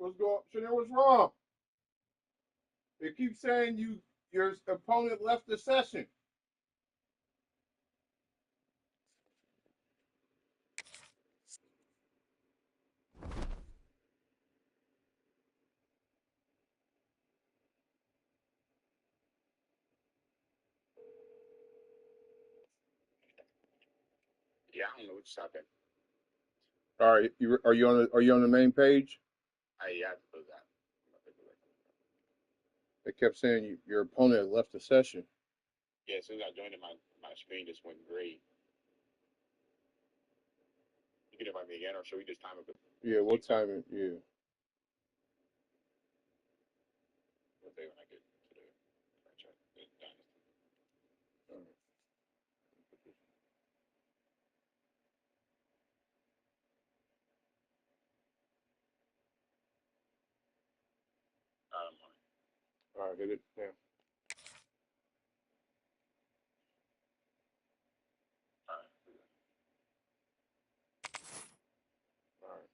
What's going? Chanel, what's wrong? It keeps saying your opponent left the session. Yeah, I don't know what's happening. All right, are you on the main page? I have to do that. It kept saying your opponent left the session. Yeah, as soon as I joined it, my screen just went gray. You can invite me again, or should we just time it? Yeah, what time it? Yeah. What day when I get to the franchise? All right. All right, hit it. Yeah. All right. All right.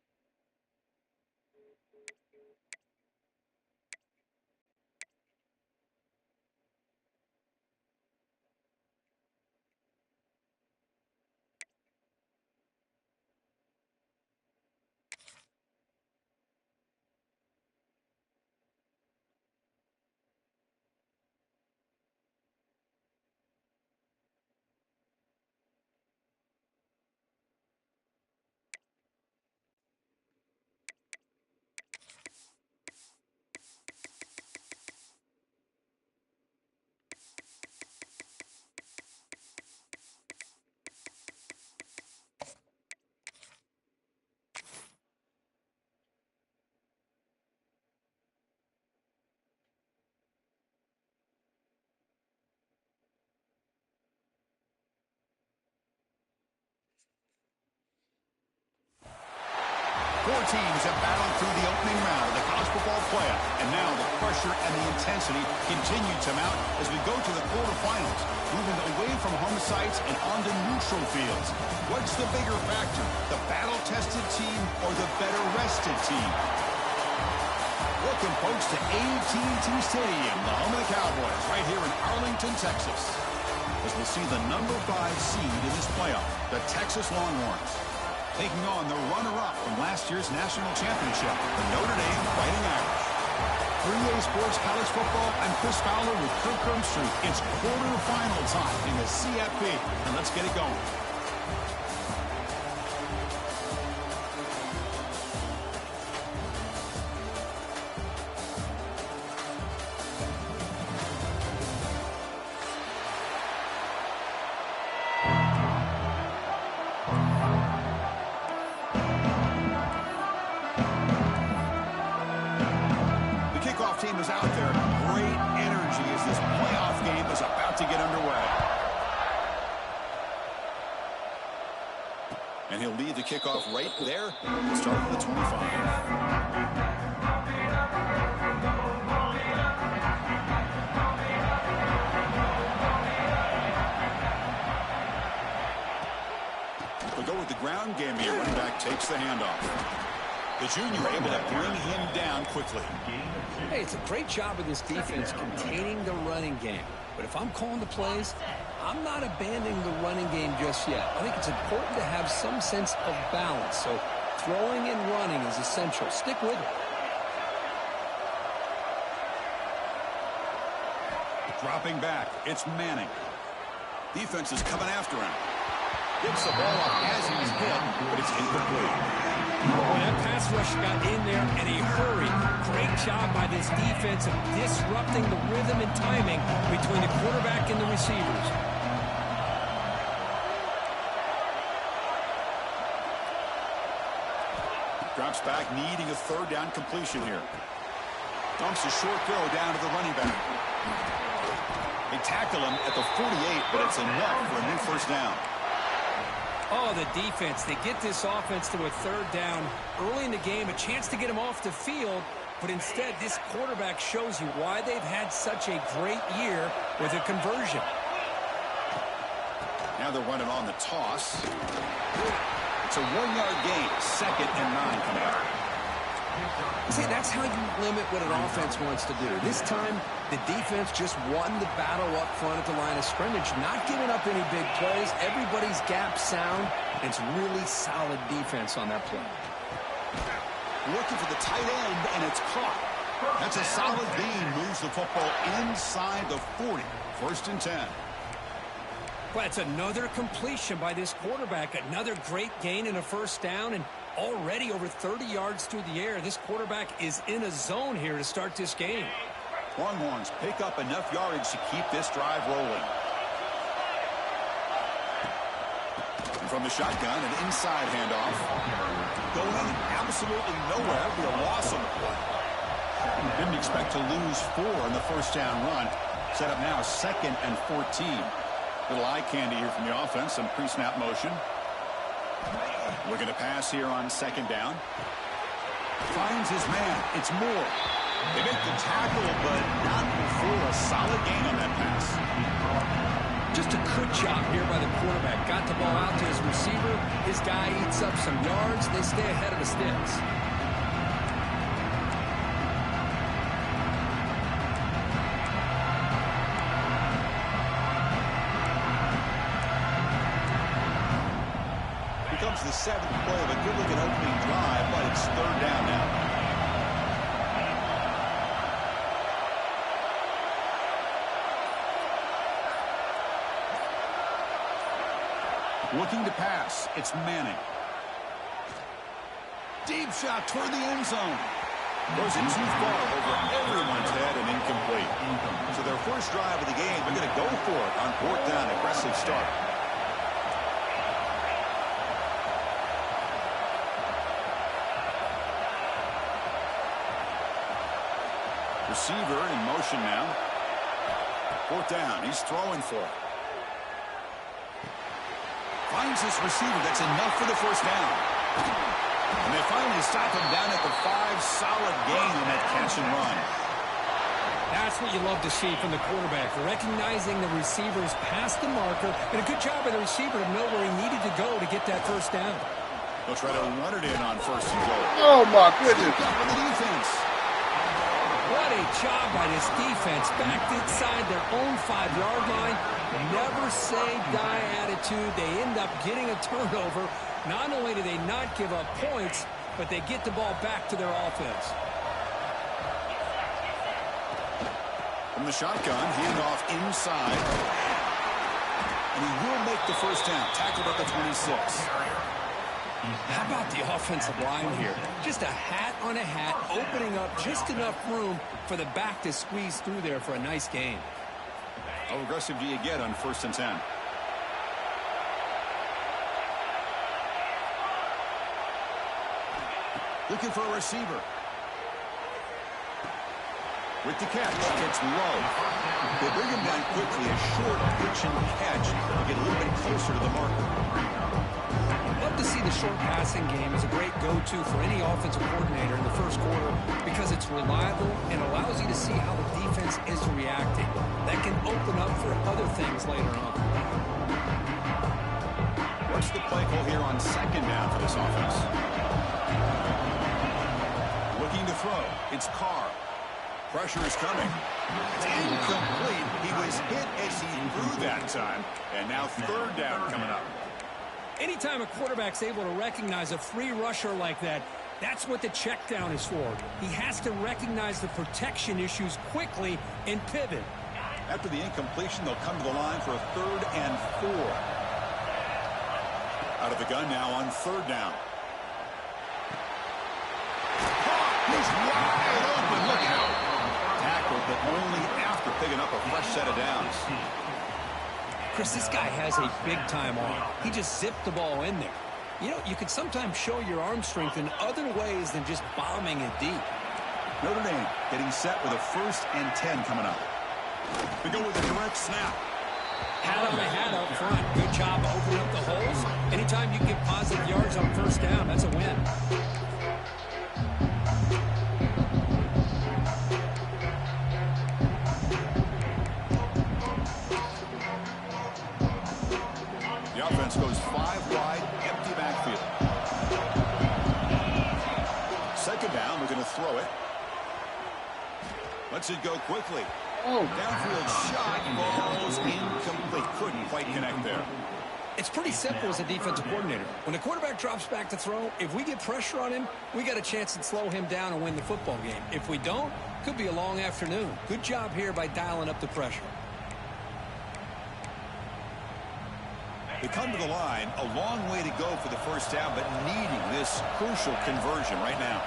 Four teams have battled through the opening round of the college football playoff, and now the pressure and the intensity continue to mount as we go to the quarterfinals, moving away from home sites and onto neutral fields. What's the bigger factor, the battle-tested team or the better-rested team? Welcome, folks, to AT&T Stadium, the home of the Cowboys, right here in Arlington, Texas, as we'll see the number 5 seed in this playoff, the Texas Longhorns, taking on the runner-up from last year's national championship, the Notre Dame Fighting Irish. For EA Sports College Football, I'm Chris Fowler with Kirk Herbstreit. It's quarterfinal time in the CFP, and let's get it going. Team is out there. Great energy as this playoff game is about to get underway. And he'll lead the kickoff right there. We'll start at the 25. We'll go with the ground game here. Running back takes the handoff. The junior able to bring him down quickly. Hey, it's a great job of this defense containing the running game. But if I'm calling the plays, I'm not abandoning the running game just yet. I think it's important to have some sense of balance. So throwing and running is essential. Stick with it. Dropping back, it's Manning. Defense is coming after him. Gets the ball up as he's hit, but it's incomplete. Boy, that pass rush got in there in a hurry. Great job by this defense of disrupting the rhythm and timing between the quarterback and the receivers. Drops back, needing a third down completion here. Dumps a short throw down to the running back. They tackle him at the 48, but it's enough for a new first down. Oh, the defense. They get this offense to a third down early in the game, a chance to get him off the field, but instead this quarterback shows you why they've had such a great year with a conversion. Now they're running on the toss. It's a 1-yard gain, 2nd and 9 coming out. See, that's how you limit what an offense wants to do. This time, the defense just won the battle up front at the line of scrimmage, not giving up any big plays. Everybody's gap sound. It's really solid defense on that play. Looking for the tight end, and it's caught. That's a solid gain. Moves the football inside the 40. 1st and 10. Well, that's another completion by this quarterback. Another great gain and a 1st down, and already over 30 yards through the air. This quarterback is in a zone here to start this game. Longhorns pick up enough yardage to keep this drive rolling. And from the shotgun, an inside handoff. Going absolutely nowhere. Be a loss on the play. Didn't expect to lose 4 in the 1st down run. Set up now 2nd and 14. Little eye candy here from the offense. Some pre-snap motion. Looking to pass here on 2nd down. Finds his man. It's Moore. They make the tackle, but not before a solid gain on that pass. Just a good job here by the quarterback. Got the ball out to his receiver. His guy eats up some yards. They stay ahead of the sticks. Becomes the 7th play of a good-looking opening drive, but it's 3rd down now. Looking to pass. It's Manning. Deep shot toward the end zone. Goes it too far over everyone's head and incomplete. So their first drive of the game, they're going to go for it on 4th down. Aggressive start. Receiver in motion now. 4th down. He's throwing for it. Finds this receiver. That's enough for the 1st down. And they finally stop him down at the 5. Solid gain on that catch and run. That's what you love to see from the quarterback. Recognizing the receivers past the marker. And a good job by the receiver to know where he needed to go to get that 1st down. They'll try to run it in on 1st and goal. Oh, my goodness. Picked up on the defense. What a job by this defense. Backed inside their own 5-yard line. Never say die attitude. They end up getting a turnover. Not only do they not give up points, but they get the ball back to their offense. From the shotgun, handoff inside. And he will make the 1st down. Tackled at the 26. How about the offensive line here? Just a hat on a hat, opening up just enough room for the back to squeeze through there for a nice gain. How aggressive do you get on 1st and 10? Looking for a receiver. With the catch, it's low. They bring him down quickly. A short pitch and catch to get a little bit closer to the marker. Love to see the short passing game as a great go-to for any offensive coordinator in the 1st quarter because it's reliable and allows you to see how the defense is reacting. That can open up for other things later on. What's the play call here on 2nd down for this offense? Looking to throw. It's Carr. Pressure is coming. It's incomplete. He was hit as he threw that time. And now 3rd down coming up. Anytime a quarterback's able to recognize a free rusher like that, that's what the check down is for. He has to recognize the protection issues quickly and pivot. After the incompletion, they'll come to the line for a 3rd and 4. Out of the gun now on 3rd down. He's wide open. Look out. Tackled, but only after picking up a fresh set of downs. Chris, this guy has a big-time arm. He just zipped the ball in there. You know, you can sometimes show your arm strength in other ways than just bombing it deep. Notre Dame getting set with a 1st and 10 coming up. We go with a direct snap. Hat on a hat up front. Good job opening up the holes. Anytime you get positive yards on 1st down, that's a win. The offense goes 5 wide, empty backfield. 2nd down, looking throw it. Lets it go quickly. Oh, Downfield shot falls incomplete. Couldn't quite connect there. It's pretty simple as a defensive coordinator. When the quarterback drops back to throw, if we get pressure on him, we got a chance to slow him down and win the football game. If we don't, could be a long afternoon. Good job here by dialing up the pressure. They come to the line, a long way to go for the first down, but needing this crucial conversion right now.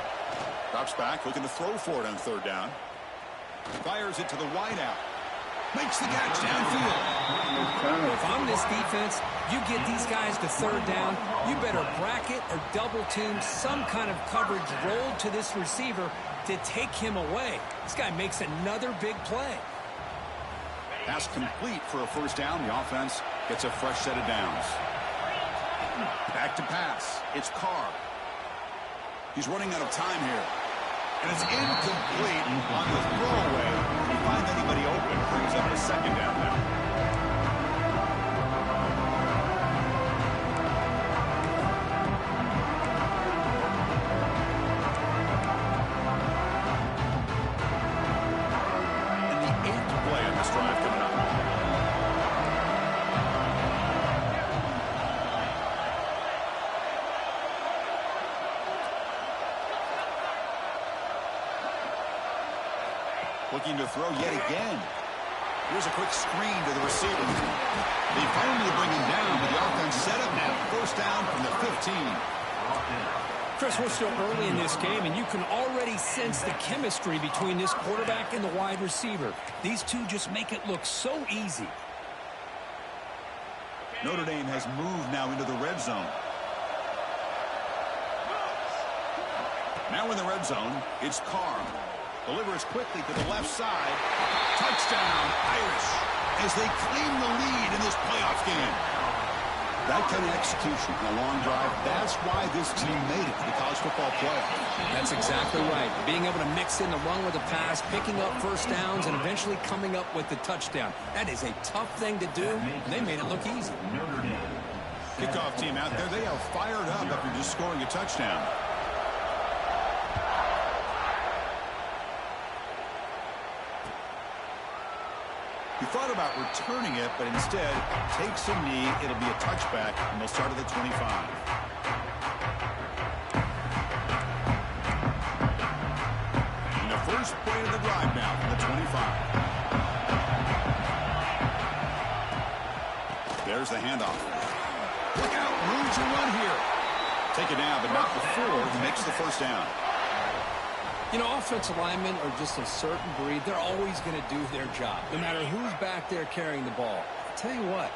Drops back, looking to throw for it on third down. Fires it to the wideout. Makes the catch downfield. If I'm this defense, you get these guys to third down, you better bracket or double team some kind of coverage rolled to this receiver to take him away. This guy makes another big play. Pass complete for a first down. The offense gets a fresh set of downs. Back to pass. It's Carr. He's running out of time here. And it's incomplete on the throwaway. He finds anybody open. Brings up a second down now. And the 8th play on this drive coming up. Looking to throw yet again. Here's a quick screen to the receiver. They finally bring him down, but the offense set up now. First down from the 15. Chris, we're still early in this game, and you can already sense the chemistry between this quarterback and the wide receiver. These two just make it look so easy. Notre Dame has moved now into the red zone. Now in the red zone, it's Carr. Delivers quickly to the left side. Touchdown, Irish, as they claim the lead in this playoff game. That kind of execution in a long drive, that's why this team made it to the college football playoff. That's exactly right. Being able to mix in the run with the pass, picking up first downs, and eventually coming up with the touchdown. That is a tough thing to do, and they made it look easy. Kickoff team out there, they are fired up after just scoring a touchdown. He thought about returning it, but instead takes a knee. It'll be a touchback, and they'll start at the 25. And the first play of the drive now from the 25. There's the handoff. Look out, room to run here. Take it down, but not before he makes the first down. You know, offensive linemen are just a certain breed. They're always going to do their job, no matter who's back there carrying the ball. I'll tell you what,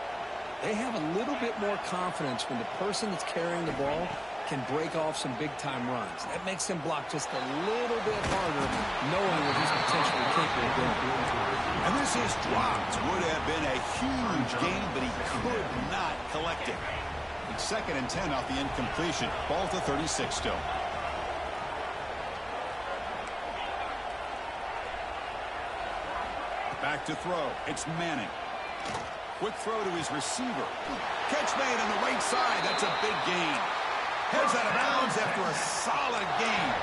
they have a little bit more confidence when the person that's carrying the ball can break off some big-time runs. That makes them block just a little bit harder, knowing what he's potentially capable of doing. And this is dropped. Would have been a huge gain, but he could not collect it. It's 2nd and 10 off the incompletion. Ball to 36 still. Back to throw. It's Manning. Quick throw to his receiver. Catch made on the right side. That's a big gain. Heads out of bounds after a solid gain.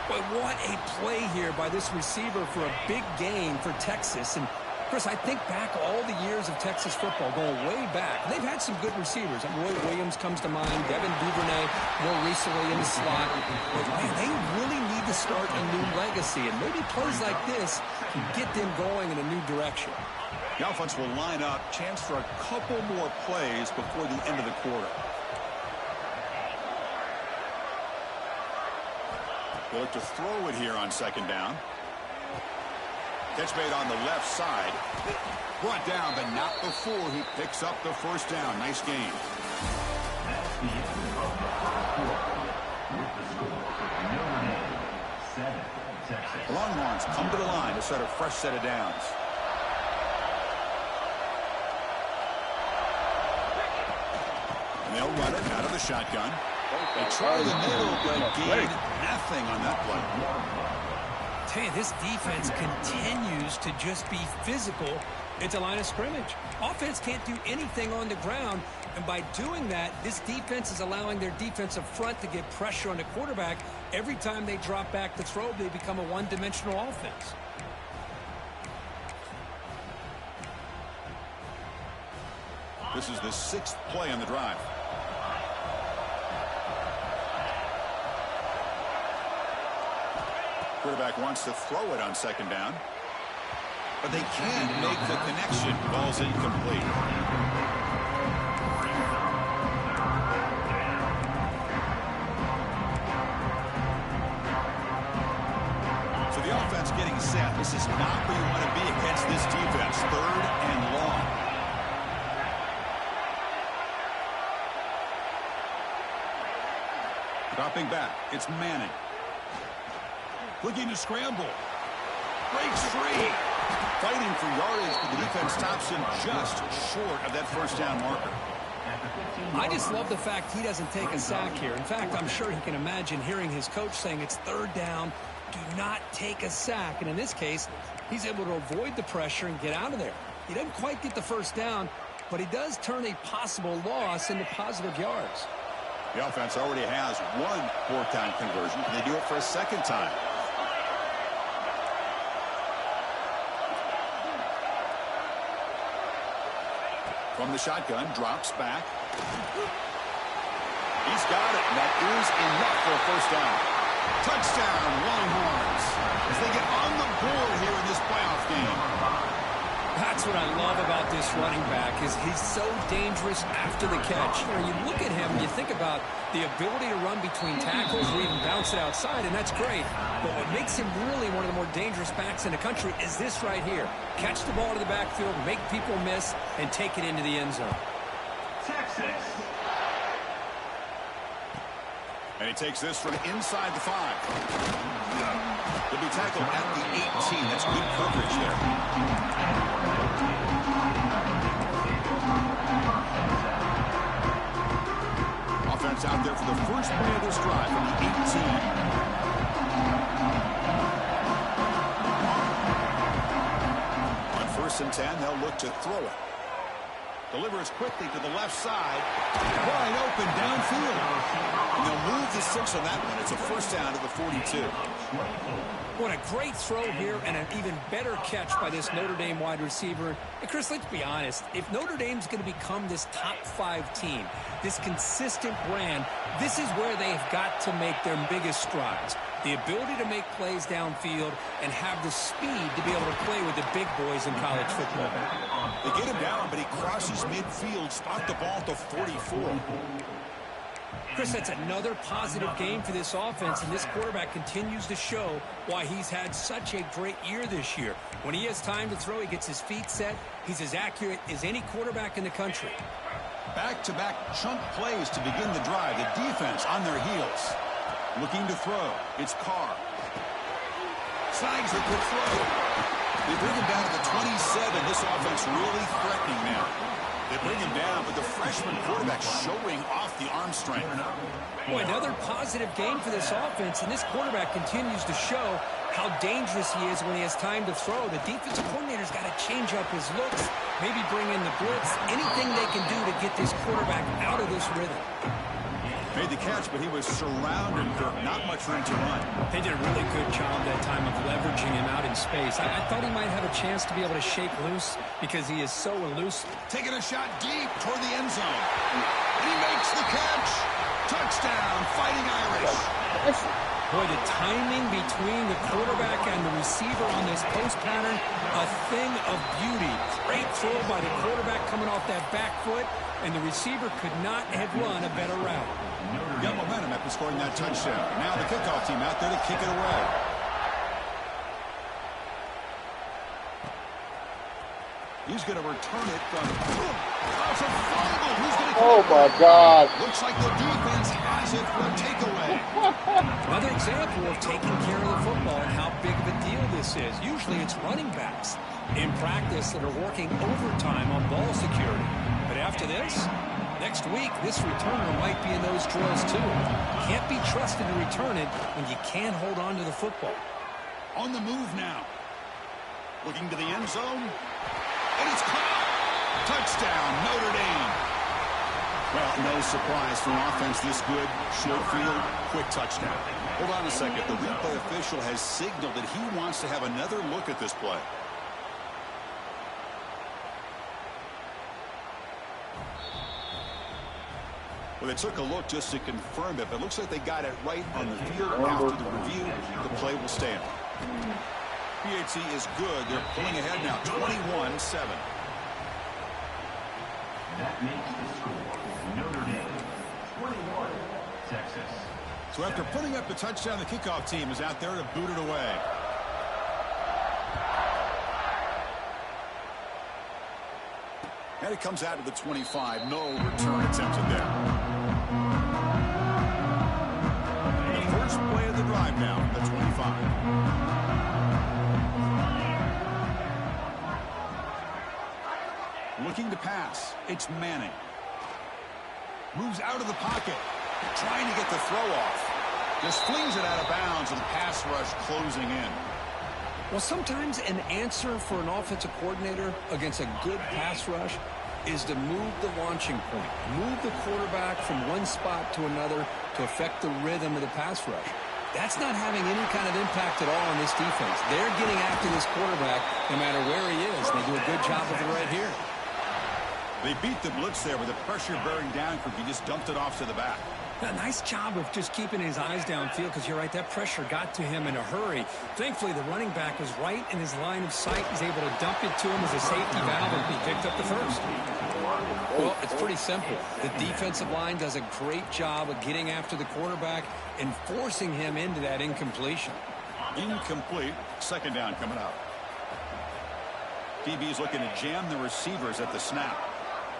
But what a play here by this receiver for a big gain for Texas. And Chris, I think back all the years of Texas football, going way back. They've had some good receivers. Roy Williams comes to mind, Devin Duvernay more recently in the slot. But man, they really need to start a new legacy, and maybe plays like this can get them going in a new direction. The offense will line up. Chance for a couple more plays before the end of the quarter. They look to throw it here on 2nd down. Catch made on the left side. Brought down, but not before he picks up the first down. Nice gain. The Longhorns come to the line to set a fresh set of downs. And they'll run it out of the shotgun. They try the middle, but gain nothing on that play. Tell you, this defense continues to just be physical It's a line of scrimmage. Offense can't do anything on the ground, and by doing that, this defense is allowing their defensive front to get pressure on the quarterback. Every time they drop back to throw, they become a one-dimensional offense. This is the 6th play on the drive. Quarterback wants to throw it on 2nd down. But they can't make the connection. Ball's incomplete. So the offense getting set. This is not where you want to be against this defense. 3rd and long. Dropping back. It's Manning. Looking to scramble. Breaks free. Fighting for yardage, but the defense stops him just short of that 1st down marker. I just love the fact he doesn't take a sack here. In fact, I'm sure he can imagine hearing his coach saying it's 3rd down, do not take a sack. And in this case, he's able to avoid the pressure and get out of there. He doesn't quite get the 1st down, but he does turn a possible loss into positive yards. The offense already has 1 4th down conversion, and they do it for a 2nd time. From the shotgun, drops back. He's got it, and that is enough for a 1st down. Touchdown, Longhorns, as they get on the board here in this playoff game. That's what I love about this running back is he's so dangerous after the catch. You look at him and you think about the ability to run between tackles or even bounce it outside, and that's great. But what makes him really one of the more dangerous backs in the country is this right here. Catch the ball to the backfield, make people miss, and take it into the end zone. Texas. And he takes this from inside the 5. He'll be tackled at the 18. That's good coverage there. Offense out there for the first play of this drive from the 18. On 1st and 10, they'll look to throw it. Delivers quickly to the left side. Wide open downfield. And they'll move the 6 on that one. It's a 1st down to the 42. What a great throw here and an even better catch by this Notre Dame wide receiver. And Chris, let's be honest. If Notre Dame's going to become this top 5 team, this consistent brand, this is where they've got to make their biggest strides. The ability to make plays downfield and have the speed to be able to play with the big boys in college football. They get him down, but he crosses midfield, spot the ball to 44. Chris, that's another positive game for this offense, and this quarterback continues to show why he's had such a great year this year. When he has time to throw, he gets his feet set. He's as accurate as any quarterback in the country. Back-to-back chunk plays to begin the drive. The defense on their heels. Looking to throw. It's Carr. Snags a good throw. They bring him down to the 27. This offense really threatening now. They bring him down, but the freshman quarterback showing off the arm strength. Boy, another positive game for this offense, and this quarterback continues to show how dangerous he is when he has time to throw. The defensive coordinator's got to change up his looks, maybe bring in the blitz, anything they can do to get this quarterback out of this rhythm. Made the catch, but he was surrounded, Kirk. Not much room to run. They did a really good job that time of leveraging him out in space. I thought he might have a chance to be able to shake loose because he is so elusive. Taking a shot deep toward the end zone. And he makes the catch. Touchdown, Fighting Irish. Boy, the timing between the quarterback and the receiver on this post pattern, a thing of beauty. Great throw by the quarterback coming off that back foot, and the receiver could not have run a better route. Got momentum after scoring that touchdown. Now the kickoff team out there to kick it away. He's going to return it from... That's a fumble. Who's going to... Oh, my God. Looks like the defense has it for a takeaway. Another example of taking care of the football and how big of a deal this is. Usually it's running backs in practice that are working overtime on ball security. But after this, next week, this returner might be in those drills too. Can't be trusted to return it when you can't hold on to the football. On the move now. Looking to the end zone. And it's caught. Touchdown, Notre Dame. Well, no surprise for an offense this good. Short field, quick touchdown. Hold on a second. The replay official has signaled that he wants to have another look at this play. Well, they took a look just to confirm it, but it looks like they got it right on the field. After the review, the play will stand. PAT is good. They're pulling ahead now, 21-7. That makes the score Notre Dame 21, Texas. So after putting up the touchdown, the kickoff team is out there to boot it away. And it comes out to the 25. No return attempted there. And the first play of the drive now, the 25. Looking to pass. It's Manning. Moves out of the pocket. Trying to get the throw off. Just flings it out of bounds and the pass rush closing in. Well, sometimes an answer for an offensive coordinator against a good pass rush is to move the launching point. Move the quarterback from one spot to another to affect the rhythm of the pass rush. That's not having any kind of impact at all on this defense. They're getting after this quarterback no matter where he is. They do a good job of it right here. They beat the blitz there with the pressure bearing down. He just dumped it off to the back. A nice job of just keeping his eyes downfield, because you're right, that pressure got to him in a hurry. Thankfully, the running back was right in his line of sight. He's able to dump it to him as a safety valve, and he picked up the first. Well, it's pretty simple. The defensive line does a great job of getting after the quarterback and forcing him into that incompletion. Incomplete. Second down coming up. DB's looking to jam the receivers at the snap.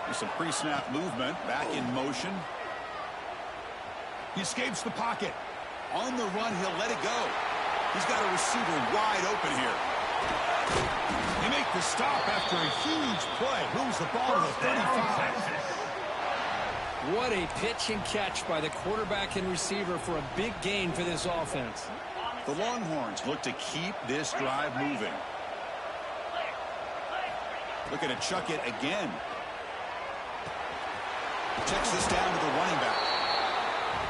There's some pre-snap movement. Back in motion. He escapes the pocket. On the run, he'll let it go. He's got a receiver wide open here. They make the stop after a huge play. Moves the ball to the 35. What a pitch and catch by the quarterback and receiver for a big gain for this offense. The Longhorns look to keep this drive moving. Looking to chuck it again. Checks this down to the running back.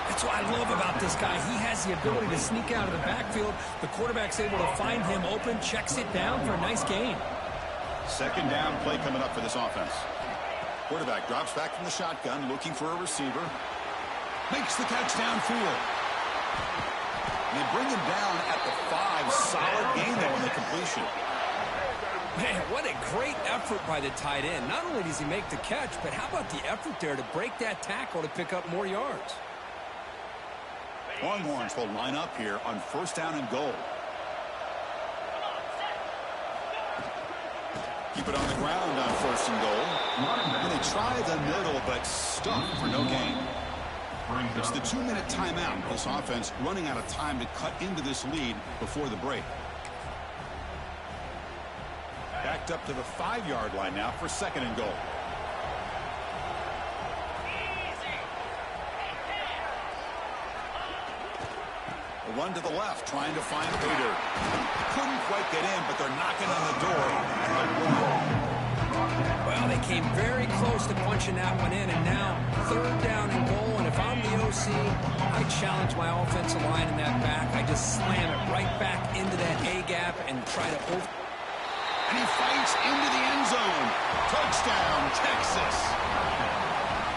That's what I love about this guy. He has the ability to sneak out of the backfield. The quarterback's able to find him open, checks it down for a nice gain. Second down play coming up for this offense. Quarterback drops back from the shotgun, looking for a receiver. Makes the catch downfield. And they bring him down at the 5. Solid gain, though, on the completion. Man, what a great effort by the tight end. Not only does he make the catch, but how about the effort there to break that tackle to pick up more yards? Longhorns will line up here on first down and goal. Keep it on the ground on first and goal. And they try the middle, but stuck for no gain. It's the 2-minute timeout. This offense running out of time to cut into this lead before the break. Backed up to the 5-yard line now for second and goal. A run to the left, trying to find Bader. Couldn't quite get in, but they're knocking on the door. Well, they came very close to punching that one in, and now third down and goal. And if I'm the OC, I challenge my offensive line in that back. I just slam it right back into that A-gap and try to over. And he fights into the end zone. Touchdown, Texas.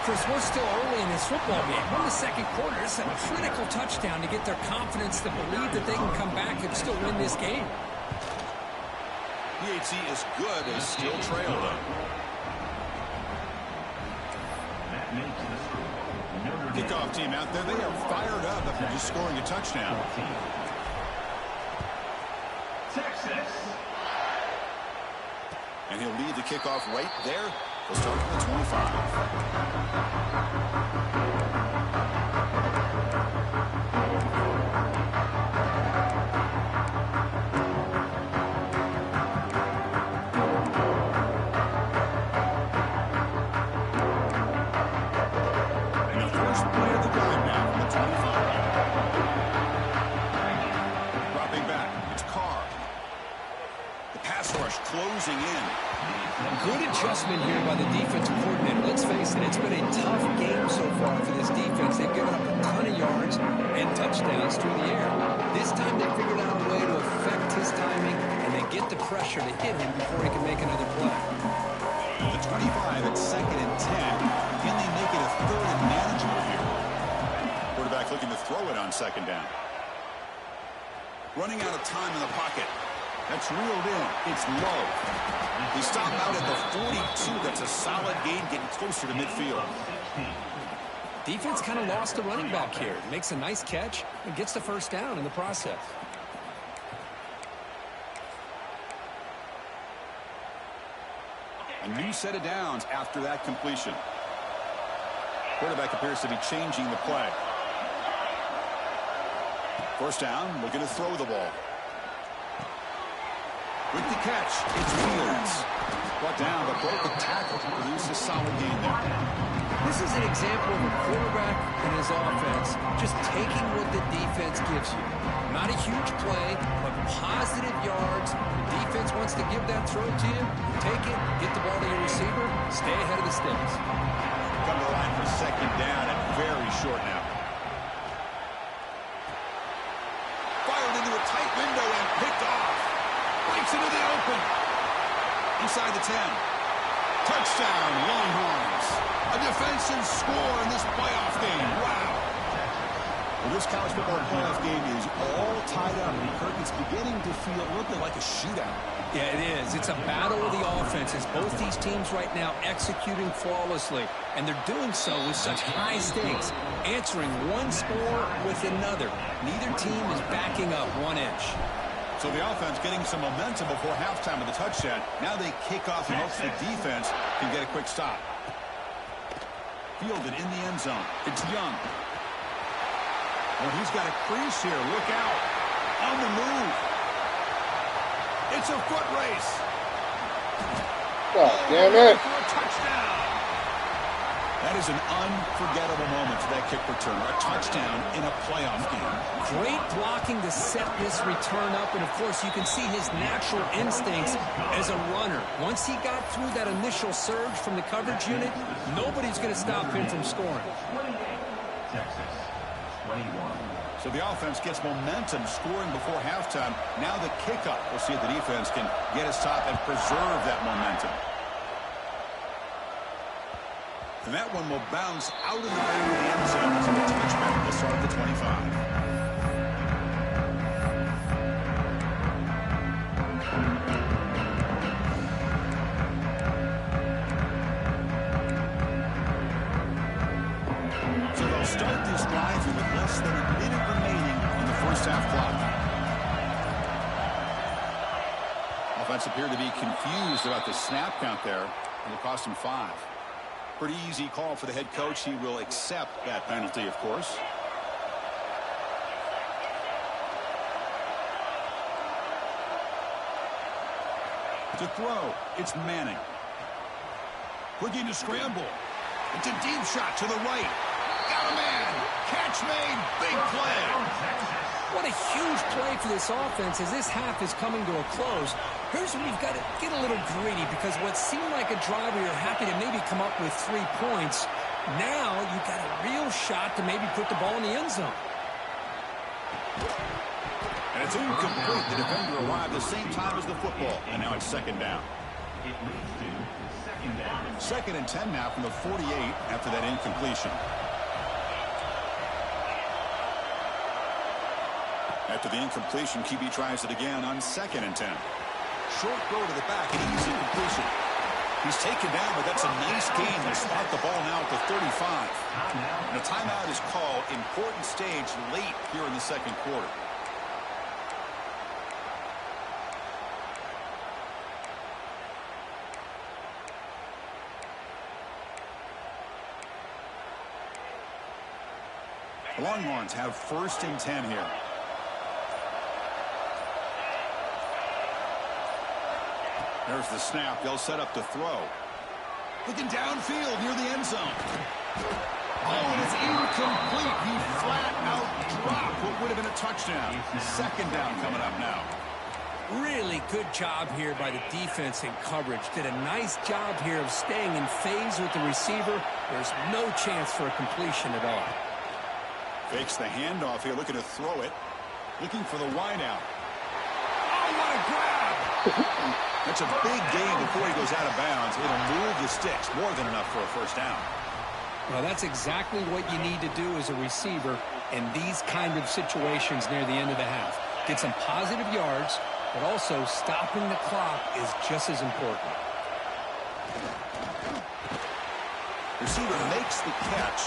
Chris, we're still early in this football game. We're in the second quarter. It's a critical touchdown to get their confidence to believe that they can come back and still win this game. PAT is good. They still trail them. Kickoff team out there. They are fired up after just scoring a touchdown. Texas. And he'll lead the kickoff right there. He'll start at the 25. And the first play of the drive now from the 25. Dropping back, it's Carr. The pass rush closing in. Good adjustment here by the defensive coordinator. Let's face it, it's been a tough game so far for this defense. They've given up a ton of yards and touchdowns through the air. This time they figured out a way to affect his timing and then get the pressure to hit him before he can make another play. The 25 at 2nd and 10. Can they make it a 3rd and manageable here? Quarterback looking to throw it on 2nd down. Running out of time in the pocket. That's reeled in. It's low. He stopped out at the 42. That's a solid gain, getting closer to midfield. Defense kind of lost the running back here. Makes a nice catch and gets the first down in the process. A new set of downs after that completion. Quarterback appears to be changing the play. First down, looking to throw the ball. With the catch, it's Fields. Brought down, but broke the tackle to produce a solid gain there. This is an example of a quarterback and his offense just taking what the defense gives you. Not a huge play, but positive yards. The defense wants to give that throw to you. Take it, get the ball to your receiver, stay ahead of the sticks. Come to the line for 2nd down and very short now. Fired into a tight window and picked off. Breaks into the open. Inside the 10. Touchdown, Longhorns. A defensive score in this playoff game. Wow. Well, this college football playoff game is all tied up. And Kirk, it's beginning to feel a little bit like a shootout. Yeah, it is. It's a battle of the offenses. Both these teams right now executing flawlessly. And they're doing so with such high stakes. Answering one score with another. Neither team is backing up 1 inch. So the offense getting some momentum before halftime of the touchdown. Now they kick off and hopes the defense can get a quick stop. Fielded in the end zone. It's Young. Oh, he's got a crease here. Look out. On the move. It's a foot race. God damn it. For a touchdown. That is an unforgettable moment for that kick return. A touchdown in a playoff game. Great blocking to set this return up, and of course you can see his natural instincts as a runner. Once he got through that initial surge from the coverage unit, nobody's going to stop him from scoring. 28, Texas, 21. So the offense gets momentum scoring before halftime. Now the kickoff. We'll see if the defense can get a stop and preserve that momentum. And that one will bounce out of the way of the end zone. So a touchback will start at the 25. Start this drive with less than a minute remaining on the first half clock. Offense appeared to be confused about the snap count there, and it cost him 5. Pretty easy call for the head coach. He will accept that penalty, of course. To throw, it's Manning. Looking to scramble. It's a deep shot to the right. Got a man. Catch made. Big play. What a huge play for this offense as this half is coming to a close. Here's where you've got to get a little greedy because what seemed like a drive where you're happy to maybe come up with 3 points, now you've got a real shot to maybe put the ball in the end zone. And it's incomplete. The defender arrived the same time as the football, and now it's 2nd down. It leads to 2nd down. 2nd and 10 now from the 48 after that incompletion. After the incompletion, QB tries it again on 2nd and 10. Short throw to the back, an easy completion. He's taken down, but that's a nice gain. They spot the ball now at the 35. And a timeout is called. Important stage late here in the 2nd quarter. The Longhorns have 1st and 10 here. There's the snap. They'll set up to throw. Looking downfield near the end zone. Oh, and it's incomplete. He flat out dropped what would have been a touchdown. 2nd down coming up now. Really good job here by the defense in coverage. Did a nice job here of staying in phase with the receiver. There's no chance for a completion at all. Fakes the handoff here, looking to throw it. Looking for the wideout. Oh, what a grab! That's a big gain before he goes out of bounds. It'll move the sticks, more than enough for a first down. Well, that's exactly what you need to do as a receiver in these kind of situations near the end of the half. Get some positive yards, but also stopping the clock is just as important. Receiver makes the catch.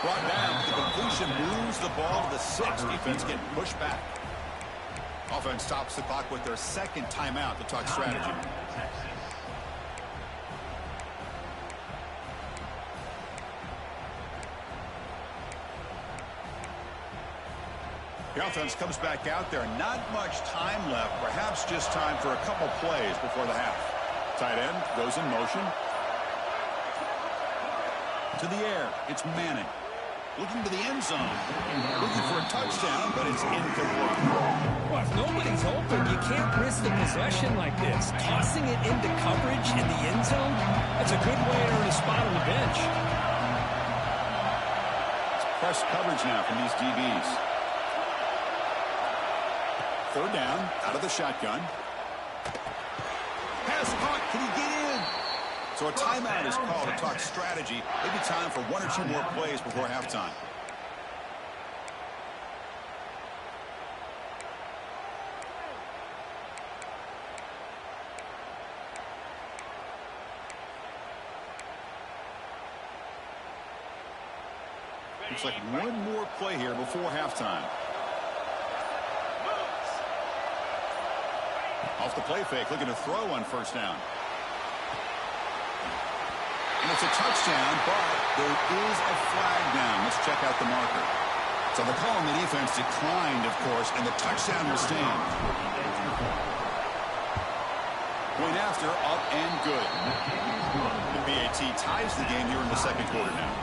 Brought down. The completion moves the ball to the 6. Defense getting pushed back. Offense stops the clock with their second timeout to talk strategy. The offense comes back out there. Not much time left. Perhaps just time for a couple plays before the half. Tight end goes in motion. To the air. It's Manning. Looking to the end zone. Looking for a touchdown, but it's incomplete. Well, if nobody's open, you can't risk the possession like this. Tossing it into coverage in the end zone, that's a good way to earn a spot on the bench. It's press coverage now from these DBs. Third down, out of the shotgun. Pass caught. Can he get in? So a timeout is called to talk strategy. Maybe time for 1 or 2 more plays before halftime. Looks like 1 more play here before halftime. Off the play fake, looking to throw on first down. And it's a touchdown, but there is a flag down. Let's check out the marker. So the call on the defense declined, of course, and the touchdown will stand. Point after, up and good. The BAT ties the game here in the second quarter now.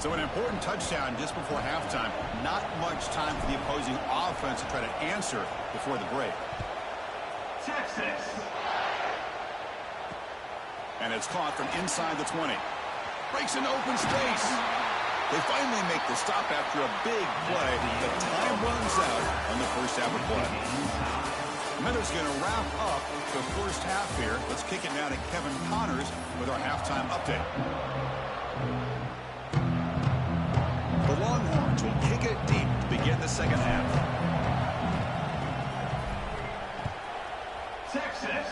So an important touchdown just before halftime. Not much time for the opposing offense to try to answer before the break. Texas. And it's caught from inside the 20. Breaks into open space. They finally make the stop after a big play. The time runs out on the first half of play. Miller's going to wrap up the first half here. Let's kick it now to Kevin Connors with our halftime update. The Longhorns will kick it deep to begin the second half. Texas.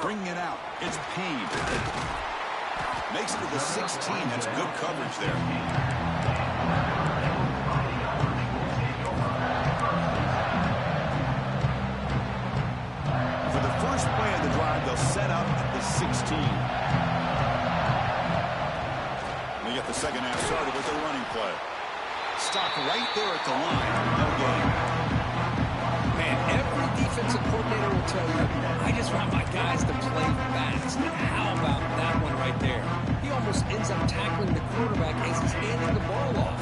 Bringing it out. It's Payne. Makes it to the 16. That's good coverage there. For the first play of the drive, they'll set up at the 16. They get the second half started with a running play. Stop right there at the line. No gain. Man, every defensive coordinator will tell you, I just want my guys to play fast. How about that one right there? He almost ends up tackling the quarterback as he's handing the ball off.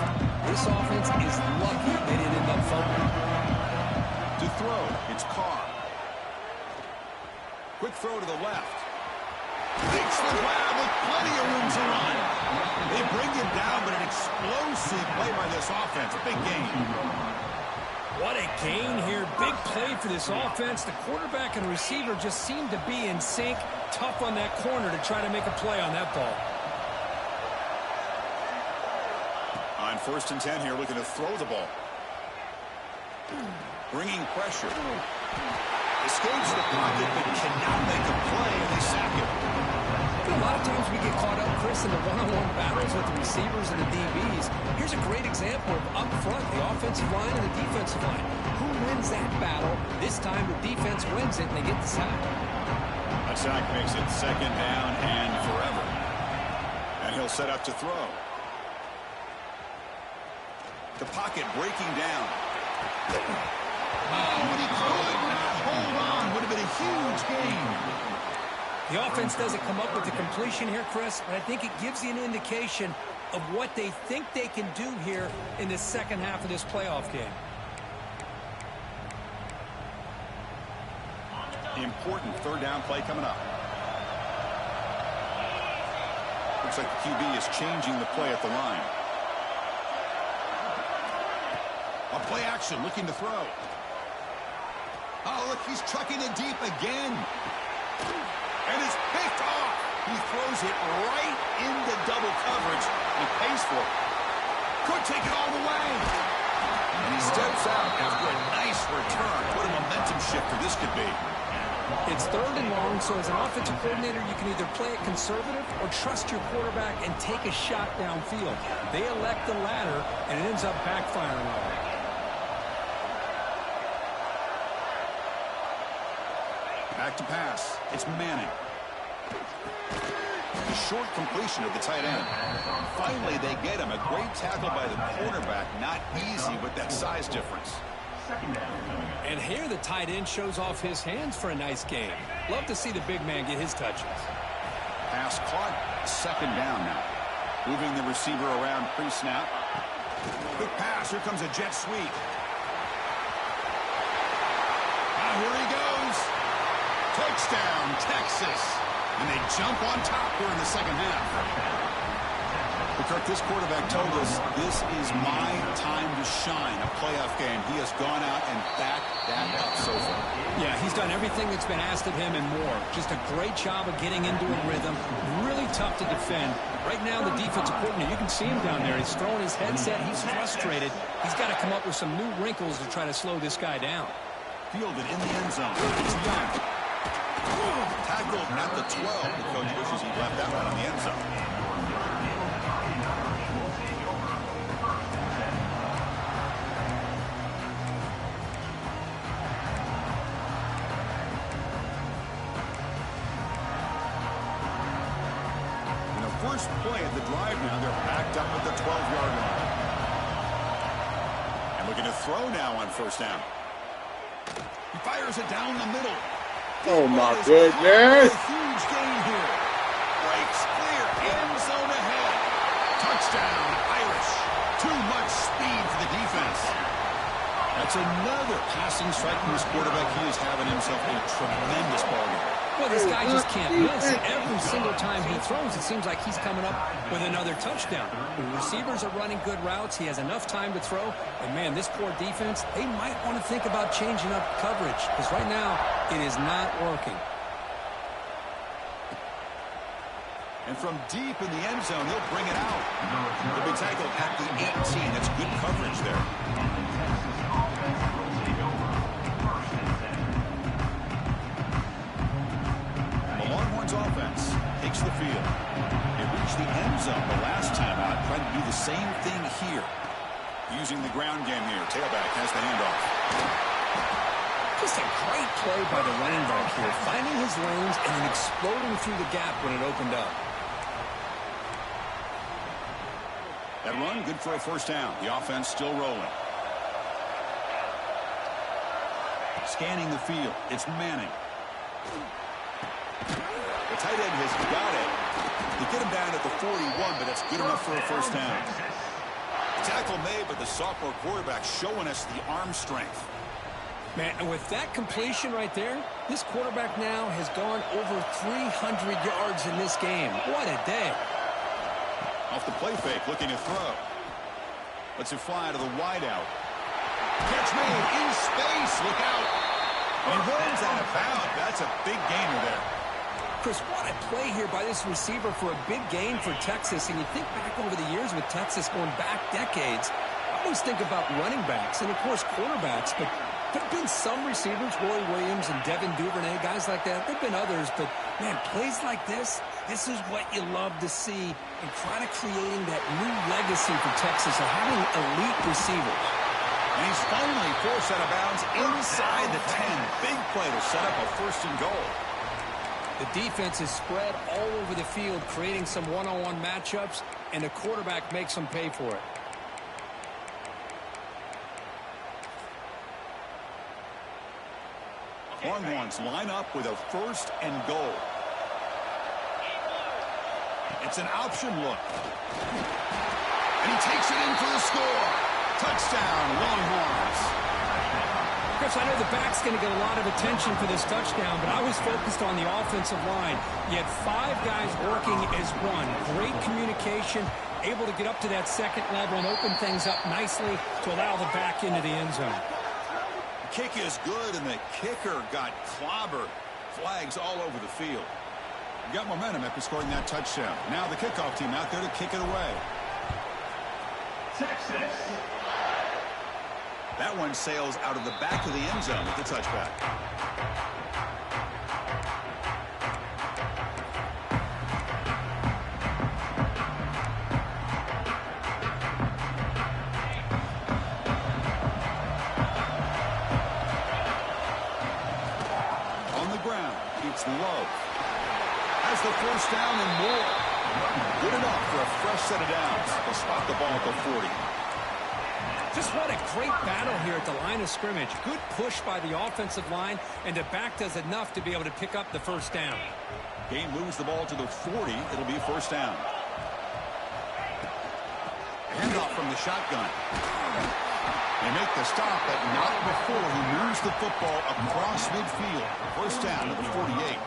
This offense is lucky they didn't end up fumbling. To throw, it's Carr. Quick throw to the left. Takes the grab with plenty of room to run. They bring it down, but an explosive play by this offense. A big gain. What a gain here. Big play for this offense. The quarterback and receiver just seem to be in sync. Tough on that corner to try to make a play on that ball. On 1st and 10 here, looking to throw the ball. Bringing pressure. Escapes the pocket, but cannot make a play, and they sack him. A lot of times we get caught up, Chris, in the one-on-one battles with the receivers and the DBs. Here's a great example of up front, the offensive line and the defensive line. Who wins that battle? This time the defense wins it, and they get the sack. A sack makes it second down and forever. And he'll set up to throw. The pocket breaking down. Oh, and he could not hold on. Would have been a huge gain. The offense doesn't come up with the completion here, Chris, but I think it gives you an indication of what they think they can do here in the second half of this playoff game. The important third down play coming up. Looks like the QB is changing the play at the line. A play action, looking to throw. Oh, look, he's trucking it deep again. And it's picked off. He throws it right into double coverage. He pays for it. Could take it all the way. And he steps out after a nice return. What a momentum shifter this could be. It's third and long, so as an offensive coordinator, you can either play it conservative or trust your quarterback and take a shot downfield. They elect the latter, and it ends up backfiring on them. Back to pass. It's Manning. A short completion of the tight end. Finally, they get him. A great tackle by the cornerback. Not easy with that size difference. And here the tight end shows off his hands for a nice game. Love to see the big man get his touches. Pass caught. Second down now. Moving the receiver around pre-snap. Quick pass. Here comes a jet sweep. Here he goes. Touchdown, Texas. And they jump on top here in the second half. But Kirk, this quarterback told us this is my time to shine, a playoff game. He has gone out and backed that up so far. Yeah, he's done everything that's been asked of him and more. Just a great job of getting into a rhythm. Really tough to defend. Right now, the defensive coordinator, you can see him down there. He's throwing his headset. He's frustrated. He's got to come up with some new wrinkles to try to slow this guy down. Fielded in the end zone. It's Young. Tackled at the 12. The coach wishes he left that one in the end zone. In the first play of the drive now, they're backed up at the 12-yard line. And looking to throw now on first down. He fires it down the middle. Oh, my goodness. Huge gain here. Breaks clear. End zone ahead. Touchdown, Irish. Too much speed for the defense. That's another passing strike from this quarterback. He is having himself a tremendous ballgame. Well, this guy just can't miss. Every single time he throws, it seems like he's coming up with another touchdown. The receivers are running good routes. He has enough time to throw. And, man, this poor defense, they might want to think about changing up coverage because right now it is not working. And from deep in the end zone, he'll bring it out. He'll be tackled at the 18. That's good coverage there. Offense takes the field. It reached the end zone the last time out. Trying to do the same thing here. Using the ground game here. Tailback has the handoff. Just a great play by the running back here. Finding his lanes and then exploding through the gap when it opened up. That run, good for a first down. The offense still rolling. Scanning the field. It's Manning. The tight end has got it. They get him down at the 41, but that's good enough for a first down. Tackle made, but the sophomore quarterback showing us the arm strength. Man, and with that completion right there, this quarterback now has gone over 300 yards in this game. What a day. Off the play fake, looking to throw. Lets it fly to the wideout. Catch made in space. Look out. He runs out of bounds. That's a big gainer there. Chris, what a play here by this receiver for a big gain for Texas. And you think back over the years with Texas going back decades, I always think about running backs and, of course, quarterbacks. But there have been some receivers, Roy Williams and Devin Duvernay, guys like that. There have been others. But, man, plays like this is what you love to see and kind of creating that new legacy for Texas of having elite receivers. And he's finally forced out of bounds inside the 10. Big play to set up a first and goal. The defense is spread all over the field, creating some one-on-one matchups, and the quarterback makes them pay for it. Longhorns line up with a first and goal. It's an option look. And he takes it in for the score. Touchdown, Longhorns. Chris, I know the back's going to get a lot of attention for this touchdown, but I was focused on the offensive line. You had 5 guys working as one. Great communication, able to get up to that second level and open things up nicely to allow the back into the end zone. The kick is good, and the kicker got clobbered. Flags all over the field. You got momentum after scoring that touchdown. Now the kickoff team out there to kick it away. Texas. That one sails out of the back of the end zone with the touchback. On the ground, it's Love. Has the first down and more. Good enough for a fresh set of downs. They'll spot the ball at the 40. Just what a great battle here at the line of scrimmage. Good push by the offensive line, and the back does enough to be able to pick up the first down. Game moves the ball to the 40. It'll be first down. Handoff from the shotgun. They make the stop, but not before he moves the football across midfield. First down to the 48.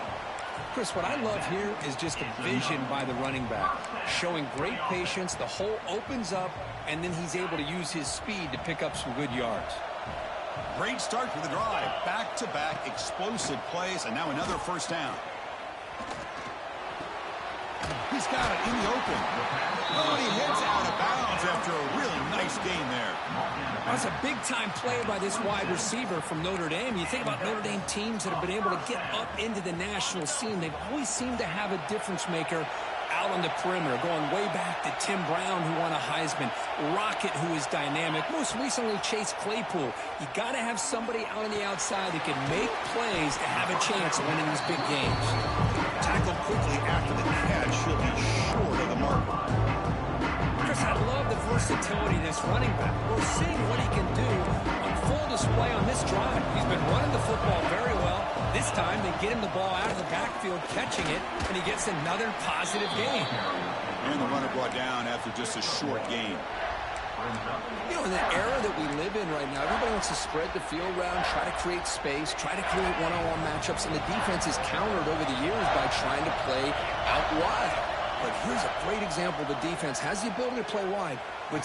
Chris, what I love here is just the vision by the running back. Showing great patience, the hole opens up, and then he's able to use his speed to pick up some good yards. Great start for the drive. Back-to-back explosive plays, and now another first down. He's got it in the open. Oh, and he heads out of bounds after a really nice gain there. That's a big-time play by this wide receiver from Notre Dame. You think about Notre Dame teams that have been able to get up into the national scene. They've always seemed to have a difference maker out on the perimeter, going way back to Tim Brown, who won a Heisman, Rocket, who is dynamic, most recently Chase Claypool. You got to have somebody out on the outside that can make plays to have a chance of winning these big games. Tackled quickly after the catch. She'll be short of the marker. Chris, I love the versatility of this running back. We're seeing what he can do on full display on this drive. He's been running the football very well. This time, they get him the ball out of the backfield, catching it, and he gets another positive gain. And the runner brought down after just a short gain. You know, in the era that we live in right now, everybody wants to spread the field around, try to create space, try to create one-on-one matchups, and the defense is countered over the years by trying to play out wide. But here's a great example. The defense has the ability to play wide, but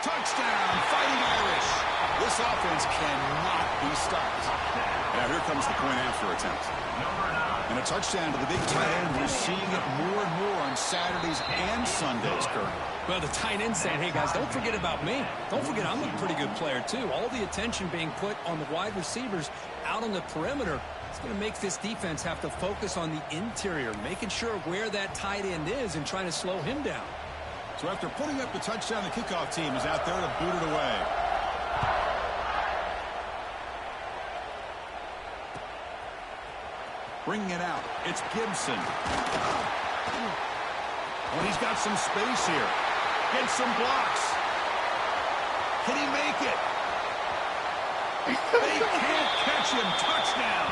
touchdown, Fighting Irish. This offense cannot be stopped. Now here comes the point after attempt. And a touchdown to the big tight end. We're seeing it more and more on Saturdays and Sundays, Kurt. Well, the tight end saying, hey, guys, don't forget about me. Don't forget I'm a pretty good player, too. All the attention being put on the wide receivers out on the perimeter. It's going to make this defense have to focus on the interior, making sure where that tight end is and trying to slow him down. So after putting up the touchdown, the kickoff team is out there to boot it away. Bringing it out, it's Gibson. Oh, he's got some space here. Gets some blocks. Can he make it? They can't catch him. Touchdown.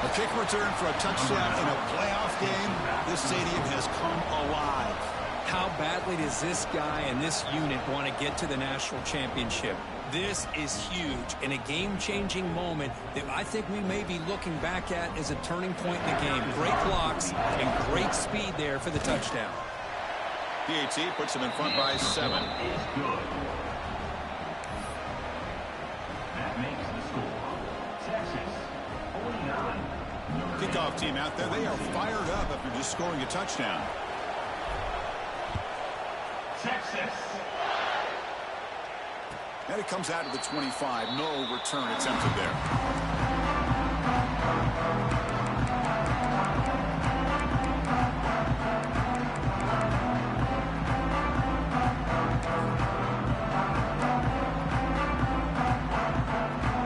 A kick return for a touchdown in a playoff game. This stadium has come alive. How badly does this guy and this unit want to get to the national championship? This is huge and a game-changing moment that I think we may be looking back at as a turning point in the game. Great blocks and great speed there for the touchdown. PAT puts him in front by 7. Is good. That makes the score. Texas 49. Kickoff team out there. They are fired up after just scoring a touchdown. Texas. And it comes out of the 25. No return attempted there.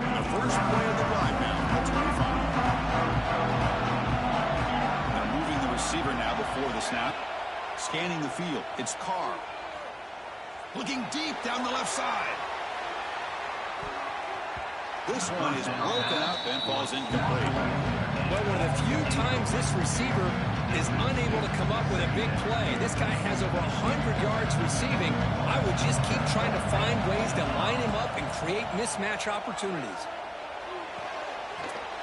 And the first play of the drive now, the 25. They're moving the receiver now before the snap. Scanning the field. It's Carr. Looking deep down the left side. This one is broken up and falls incomplete. Well, one of the few times this receiver is unable to come up with a big play. This guy has over 100 yards receiving. I would just keep trying to find ways to line him up and create mismatch opportunities.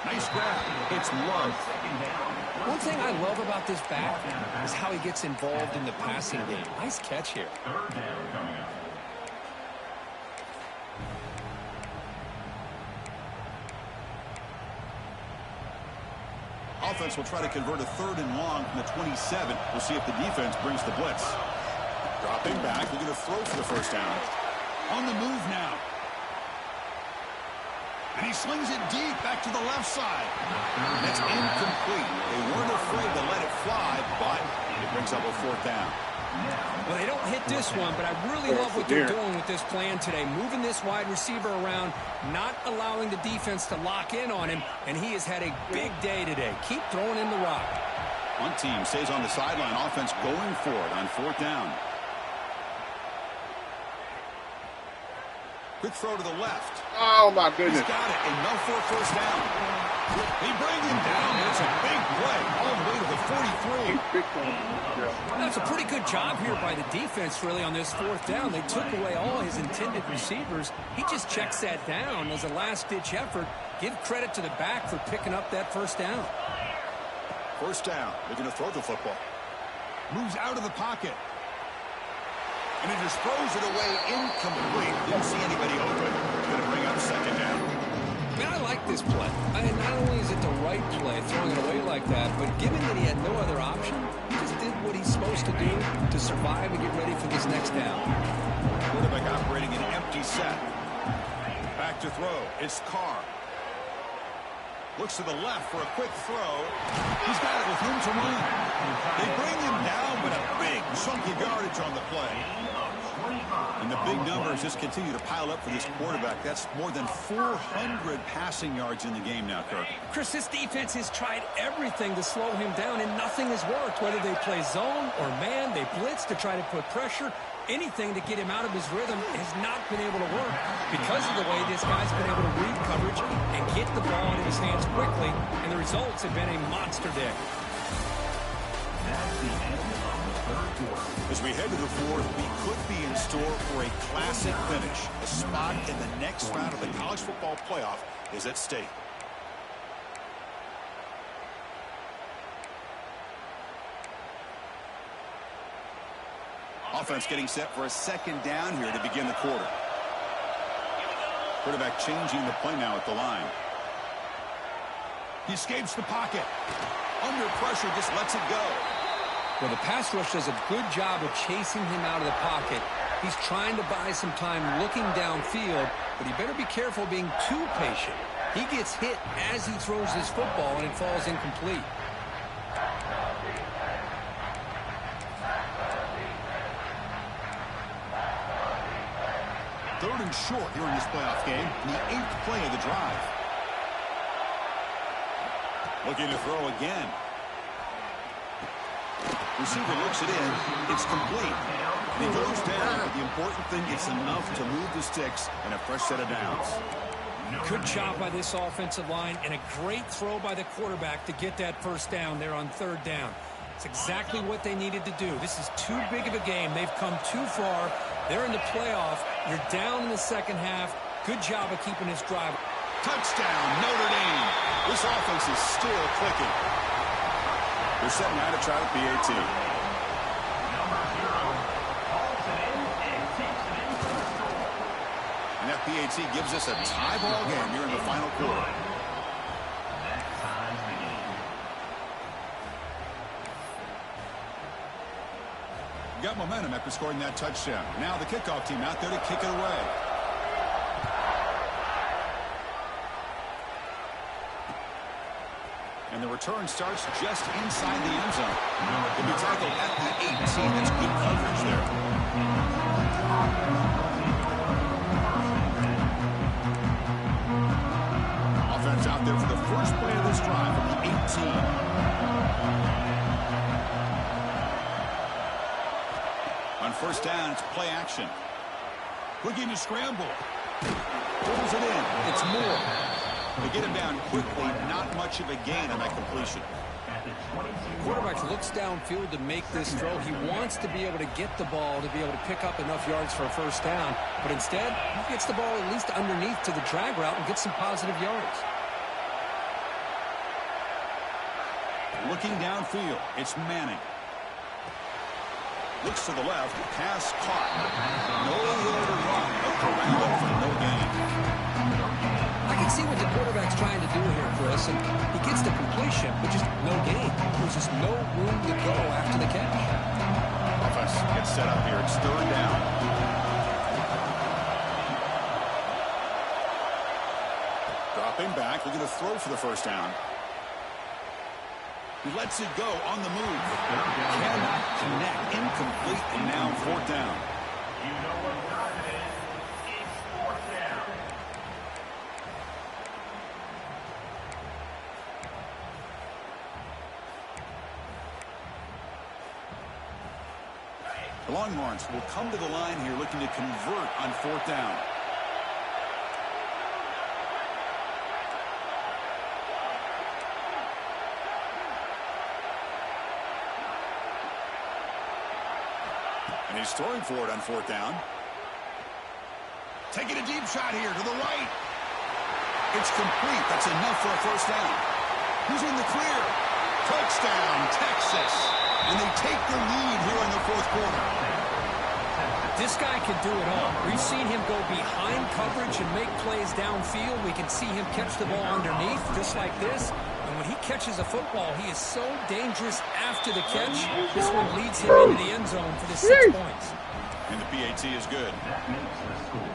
Nice grab. It's Love. One thing I love about this back is how he gets involved in the passing game. Nice catch here. Third down coming up. Offense will try to convert a 3rd and long from the 27. We'll see if the defense brings the blitz. Dropping back, looking to throw for the first down. On the move now. And he slings it deep back to the left side. And it's incomplete. They weren't afraid to let it fly, but it brings up a 4th down. Well, they don't hit this one, but I really love what they're doing with this plan today. Moving this wide receiver around, not allowing the defense to lock in on him, and he has had a big day today. Keep throwing in the rock. One team stays on the sideline. Offense going for it on 4th down. Quick throw to the left. Oh, my goodness. He's got it. Enough for a first down. They bring him down. It's a big play all the way to the 43. Big time. That's a pretty good job here by the defense, really, on this 4th down. They took away all his intended receivers. He just checks that down as a last-ditch effort. Give credit to the back for picking up that first down. First down. They're going to throw the football. Moves out of the pocket. And he just throws it away incomplete. Didn't see anybody open. Going to bring up 2nd down. Man, I like this play. Not only is it the right play, throwing it away like that, but given that he had no other option, he just did what he's supposed to do to survive and get ready for this next down. Quarterback operating an empty set. Back to throw. It's Carr. Looks to the left for a quick throw. He's got it with room to run. They bring him down, but a big chunky yardage on the play. And the big numbers just continue to pile up for this quarterback. That's more than 400 passing yards in the game now, Kirk. Chris, this defense has tried everything to slow him down, and nothing has worked. Whether they play zone or man, they blitz to try to put pressure. Anything to get him out of his rhythm has not been able to work because of the way this guy's been able to read coverage and get the ball into his hands quickly, and the results have been a monster day. That's the end of the third quarter. As we head to the 4th, we could be in store for a classic finish. A spot in the next round of the college football playoff is at stake. Offense getting set for a 2nd down here to begin the quarter. Quarterback changing the play now at the line. He escapes the pocket. Under pressure, just lets it go. Well, the pass rush does a good job of chasing him out of the pocket. He's trying to buy some time looking downfield, but he better be careful being too patient. He gets hit as he throws this football, and it falls incomplete. Third and short here in this playoff game, the 8th play of the drive. Looking to throw again. Receiver looks it in. It's complete. And he goes down, but the important thing is enough to move the sticks and a fresh set of downs. Good job by this offensive line, and a great throw by the quarterback to get that first down there on 3rd down. It's exactly what they needed to do. This is too big of a game. They've come too far. They're in the playoff. You're down in the second half. Good job of keeping this drive. Touchdown, Notre Dame. This offense is still clicking. They're setting out to try the PAT. Number 0 hauls it in and takes it into the score. And that PAT gives us a tie ball game here in the final quarter. That ties the game. Got momentum after scoring that touchdown. Now the kickoff team out there to kick it away. And the return starts just inside the end zone. Can be tackled at the 18. That's good coverage there. Offense out there for the first play of this drive from the 18. On first down, it's play action. Looking to scramble. Pulls it in. It's Moore. They get him down quickly. Not much of a gain on that completion. at the 22. Quarterback looks downfield to make this throw. He wants to be able to get the ball to be able to pick up enough yards for a first down. But instead, he gets the ball at least underneath to the drag route and gets some positive yards. Looking downfield, it's Manning. Looks to the left, pass caught. Nowhere to run, but corralled for no gain. I can see what the quarterback's trying to do here, Chris, and he gets the completion, but just no gain. There's just no room to go after the catch. Offense gets set up here. It's third down. Dropping back, looking to throw for the first down. He lets it go on the move. Cannot connect. Incomplete, and now fourth down. You know what time it is. It's fourth down. The Longhorns will come to the line here looking to convert on fourth down. And he's throwing for it on fourth down. Taking a deep shot here to the right. It's complete. That's enough for a first down. Who's in the clear? Touchdown, Texas. And they take the lead here in the fourth quarter. This guy can do it all. We've seen him go behind coverage and make plays downfield. We can see him catch the ball underneath, just like this. And when he catches a football, he is so dangerous after the catch. This one leads him into the end zone for the 6 points. And the PAT is good. That makes the score.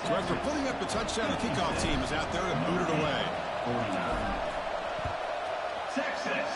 So after putting up the touchdown, the kickoff team is out there to boot it away. 49. Texas.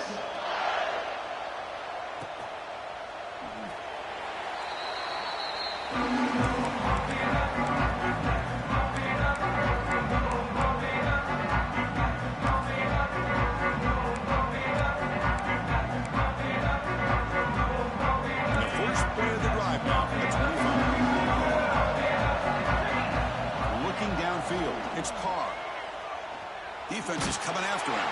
It's Carr. Defense is coming after him.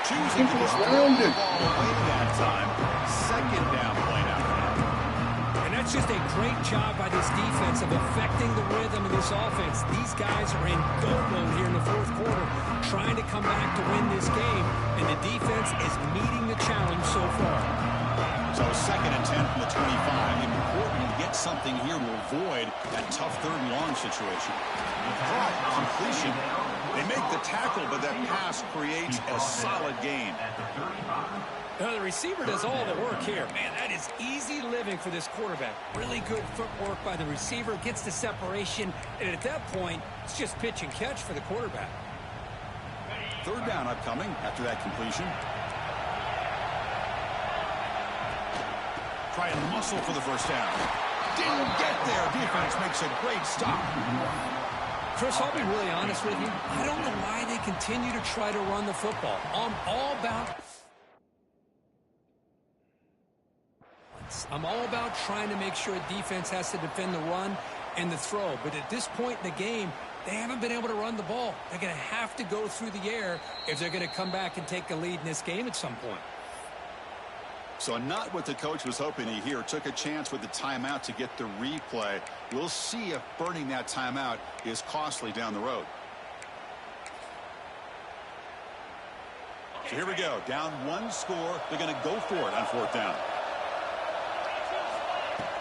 Choosing to just throw the ball away that time. Second down play now. And that's just a great job by this defense of affecting the rhythm of this offense. These guys are in go mode here in the fourth quarter, trying to come back to win this game, and the defense is meeting the challenge so far. So second and 10 from the 25. Important to get something here to avoid that tough third and long situation. Caught completion. They make the tackle, but that pass creates a solid gain. Now the receiver does all the work here. Man, that is easy living for this quarterback. Really good footwork by the receiver, gets the separation, and at that point, it's just pitch and catch for the quarterback. Third down upcoming after that completion. Try and muscle for the first down. Didn't get there. Defense makes a great stop. Chris, I'll be really honest with you. I don't know why they continue to try to run the football. I'm all about trying to make sure defense has to defend the run and the throw. But at this point in the game, they haven't been able to run the ball. They're going to have to go through the air if they're going to come back and take a lead in this game at some point. So not what the coach was hoping to hear. Took a chance with the timeout to get the replay. We'll see if burning that timeout is costly down the road. So here we go. Down one score. They're going to go for it on fourth down.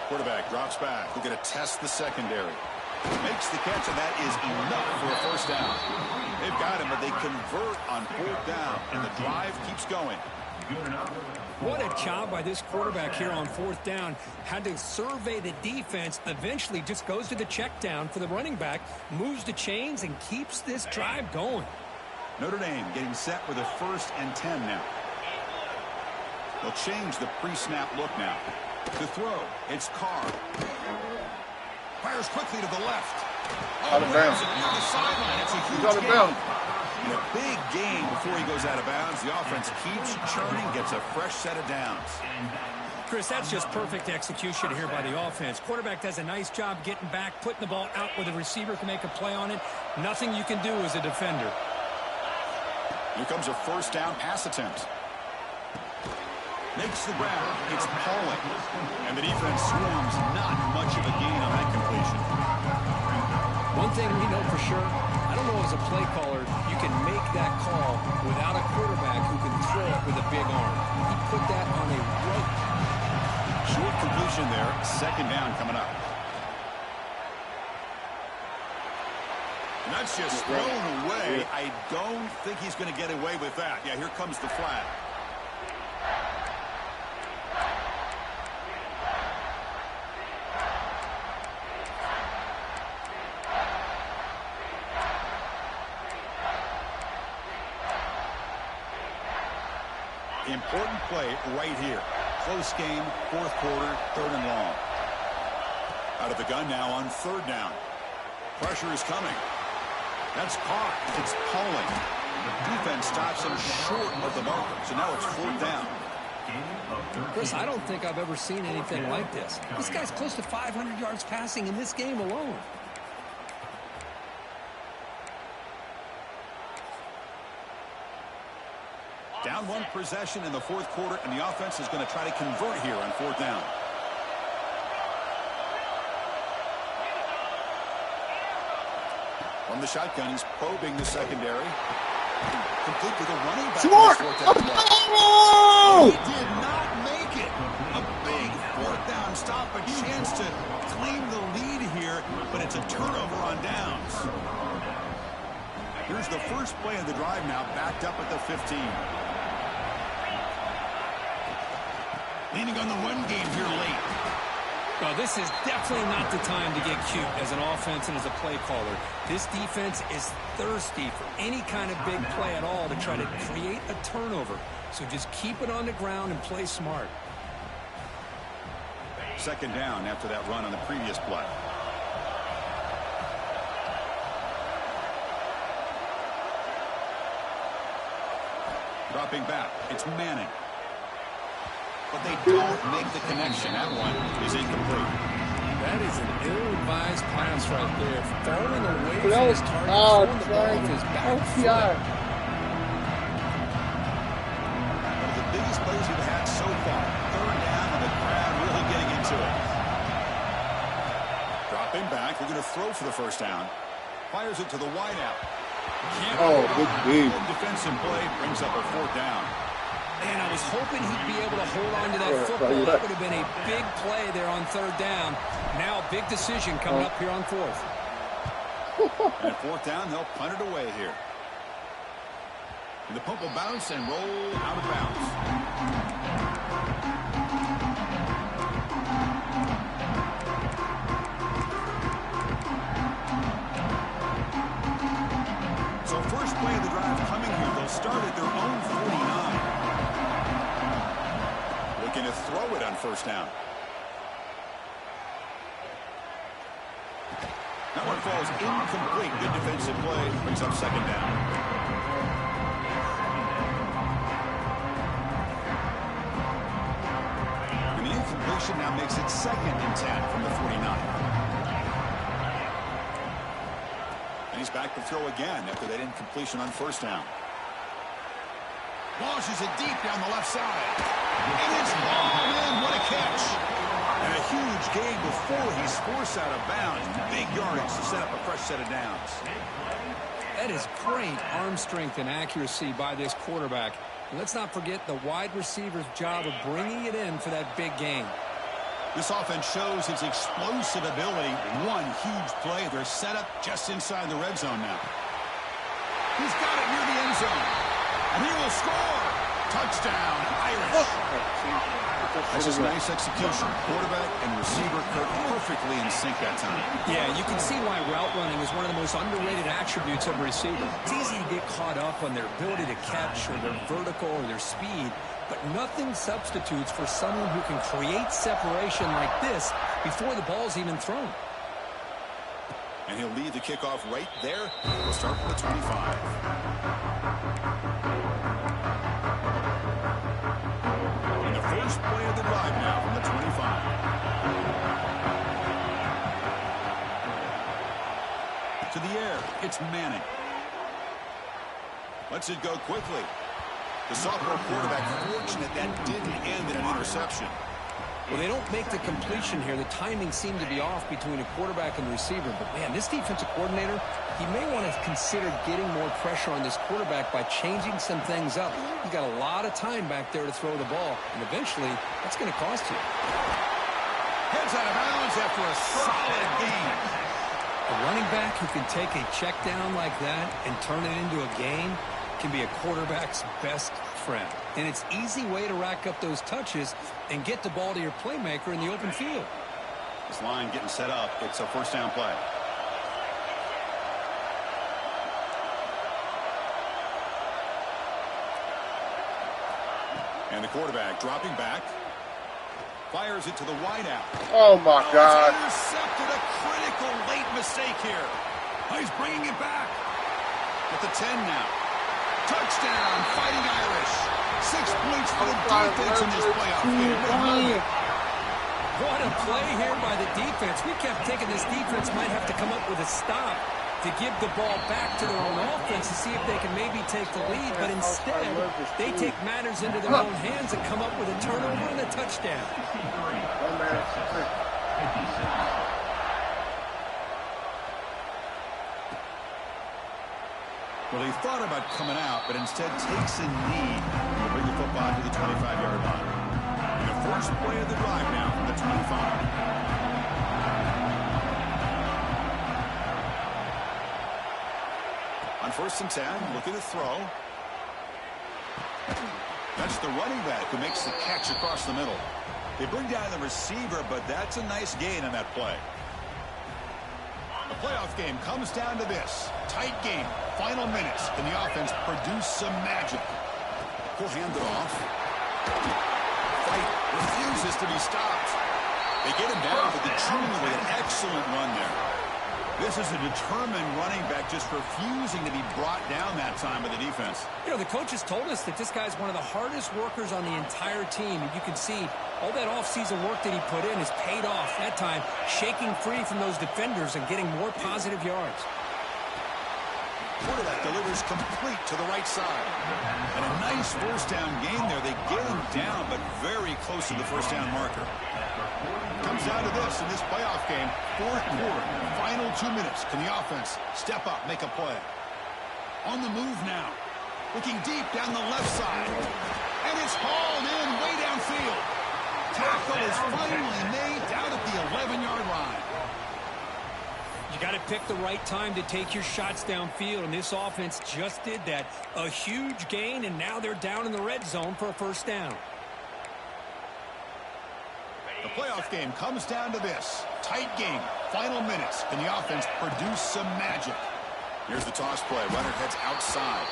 Quarterback drops back. They're going to test the secondary. Makes the catch, and that is enough for a first down. They've got him, but they convert on fourth down, and the drive keeps going. What a job by this quarterback here on fourth down. Had to survey the defense, eventually just goes to the check down for the running back, moves the chains, and keeps this drive going. Notre Dame getting set with a 1st and 10 now. They'll change the pre-snap look now. To throw, it's Carr. Fires quickly to the left. Out of bounds. Near the sideline. It's a huge Out of gain. bounds. And a big gain before he goes out of bounds. The offense keeps churning, gets a fresh set of downs. Chris, that's just perfect execution here by the offense. Quarterback does a nice job getting back, putting the ball out where the receiver can make a play on it. Nothing you can do as a defender. Here comes a first down pass attempt. Makes the grab. It's Pauling. And the defense swarms. Not much of a gain on that completion. One thing we know for sure, I don't know as a play caller, you can make that call without a quarterback who can throw it with a big arm. He put that on a rope. Short completion there. Second down coming up. And that's just thrown away. I don't think he's going to get away with that. Yeah, here comes the flag. Important play right here. Close game, fourth quarter, third and long. Out of the gun now on third down. Pressure is coming. That's caught. It's Pauling. The defense stops him short of the marker. So now it's fourth down. Chris, I don't think I've ever seen anything like this. This guy's close to 500 yards passing in this game alone. Down one possession in the fourth quarter, and the offense is going to try to convert here on fourth down. From the shotgun, he's probing the secondary. Complete to the running back. Short! He did not make it. A big fourth down stop, a chance to claim the lead here, but it's a turnover on downs. Here's the first play of the drive now, backed up at the 15. Leaning on the run game here late. Well, this is definitely not the time to get cute as an offense and as a play caller. This defense is thirsty for any kind of big play at all to try to create a turnover. So just keep it on the ground and play smart. Second down after that run on the previous play. Dropping back. It's Manning. But they don't make the connection. That one is incomplete. That is an ill-advised pass right there. Falling away from his target, throwing the ball with his back foot. One of the biggest plays we've had so far. Third down and the crowd really getting into it. Dropping back. They're going to throw for the first down. Fires it to the wideout. Good deep. Defensive play brings up a fourth down. Man, I was hoping he'd be able to hold on to that football. That would have been a big play there on third down. Now a big decision coming up here on fourth. And fourth down, they'll punt it away here. And the punt will bounce and roll out of bounds. So first play of the drive coming here. They'll start at their own 49. Looking to throw it on first down. That one falls incomplete. Good defensive play. Brings up second down. And the incompletion now makes it second and 10 from the 49. And he's back to throw again after that incompletion on first down. Launches it deep down the left side. And it's ball in. What a catch. And a huge gain before he's forced out of bounds. Big yardage to set up a fresh set of downs. That is great arm strength and accuracy by this quarterback. And let's not forget the wide receiver's job of bringing it in for that big gain. This offense shows its explosive ability. One huge play. They're set up just inside the red zone now. He's got it near the end zone. And he will score. Touchdown, Irish. That's just nice execution. Quarterback and receiver perfectly in sync that time. Yeah, you can see why route running is one of the most underrated attributes of a receiver. It's easy to get caught up on their ability to catch or their vertical or their speed, but nothing substitutes for someone who can create separation like this before the ball's even thrown. And he'll lead the kickoff right there. We'll start from the 25. First play of the drive now from the 25. To the air, it's Manning. Lets it go quickly. The sophomore quarterback fortunate that didn't end in an interception. Well, they don't make the completion here. The timing seemed to be off between a quarterback and the receiver. But, man, this defensive coordinator, he may want to consider getting more pressure on this quarterback by changing some things up. He's got a lot of time back there to throw the ball, and eventually that's going to cost you. Heads out of bounds after a solid gain. A running back who can take a check down like that and turn it into a gain can be a quarterback's best friend. And it's an easy way to rack up those touches and get the ball to your playmaker in the open field. This line getting set up. It's a first down play. And the quarterback dropping back. Fires it to the wideout. Oh, my God. Intercepted, a critical late mistake here. He's bringing it back. At the 10 now. Touchdown, Fighting Irish. 6 points for the defense in this playoff game. What a play here by the defense. We kept thinking this defense might have to come up with a stop to give the ball back to their own offense to see if they can maybe take the lead. But instead, they take matters into their own hands and come up with a turnover and a touchdown. Well, he thought about coming out, but instead takes a knee to bring the football to the 25-yard line. And the first play of the drive now from the 25. On 1st and 10, looking to throw. That's the running back who makes the catch across the middle. They bring down the receiver, but that's a nice gain on that play. The playoff game comes down to this. Tight game, final minutes, and the offense produce some magic. We'll hand it off. Fight refuses to be stopped. They get him down, but the junior with an excellent run there. This is a determined running back just refusing to be brought down that time by the defense. You know, the coaches told us that this guy's one of the hardest workers on the entire team. And you can see all that offseason work that he put in has paid off. That time, shaking free from those defenders and getting more positive yards. Quarterback delivers complete to the right side. And a nice first down gain there. They get him down, but very close to the first down marker. Comes down to this in this playoff game. 4th quarter, final 2 minutes. Can the offense step up, make a play? On the move now. Looking deep down the left side. And it's hauled in way downfield. Tackle is finally made down at the 11-yard line. You got to pick the right time to take your shots downfield, and this offense just did that. A huge gain, and now they're down in the red zone for a first down. The playoff game comes down to this. Tight game, final minutes, and the offense produce some magic. Here's the toss play. Runner heads outside.